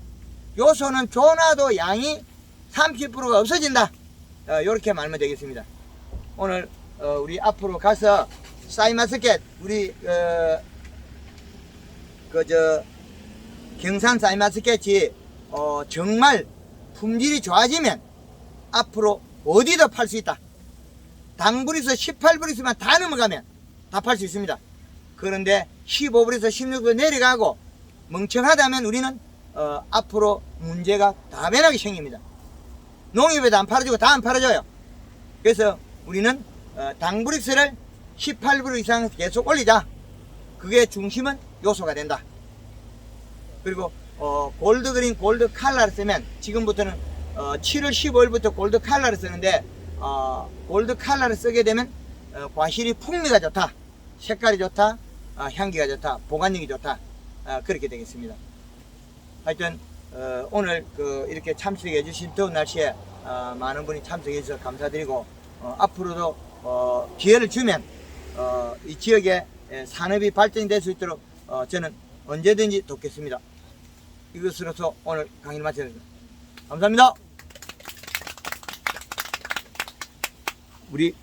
요소는 줘놔도 양이 30%가 없어진다. 요렇게 말하면 되겠습니다. 오늘 우리 앞으로 가서 사이마스켓 우리 경산 사이마스켓이 정말 품질이 좋아지면 앞으로 어디도 팔 수 있다. 당불에서 18불 다 넘어가면 다 팔 수 있습니다. 그런데 15불에서 16불 내려가고 멍청하다면 우리는 앞으로 문제가 다변하게 생깁니다. 농협에도 안 팔아주고 다 안 팔아줘요. 그래서 우리는 당브릭스를 18불 이상 계속 올리자. 그게 중심은 요소가 된다. 그리고 골드그린 골드 칼라를 쓰면 지금부터는 7월 15일부터 골드 칼라를 쓰는데 골드 칼라를 쓰게 되면 과실이 풍미가 좋다. 색깔이 좋다. 향기가 좋다. 보관력이 좋다. 그렇게 되겠습니다. 하여튼 오늘 이렇게 참석해 주신 더운 날씨에 많은 분이 참석해 주셔서 감사드리고 앞으로도 기회를 주면 이 지역에 산업이 발전이 될 수 있도록 저는 언제든지 돕겠습니다. 이것으로서 오늘 강의를 마치겠습니다. 감사합니다. 우리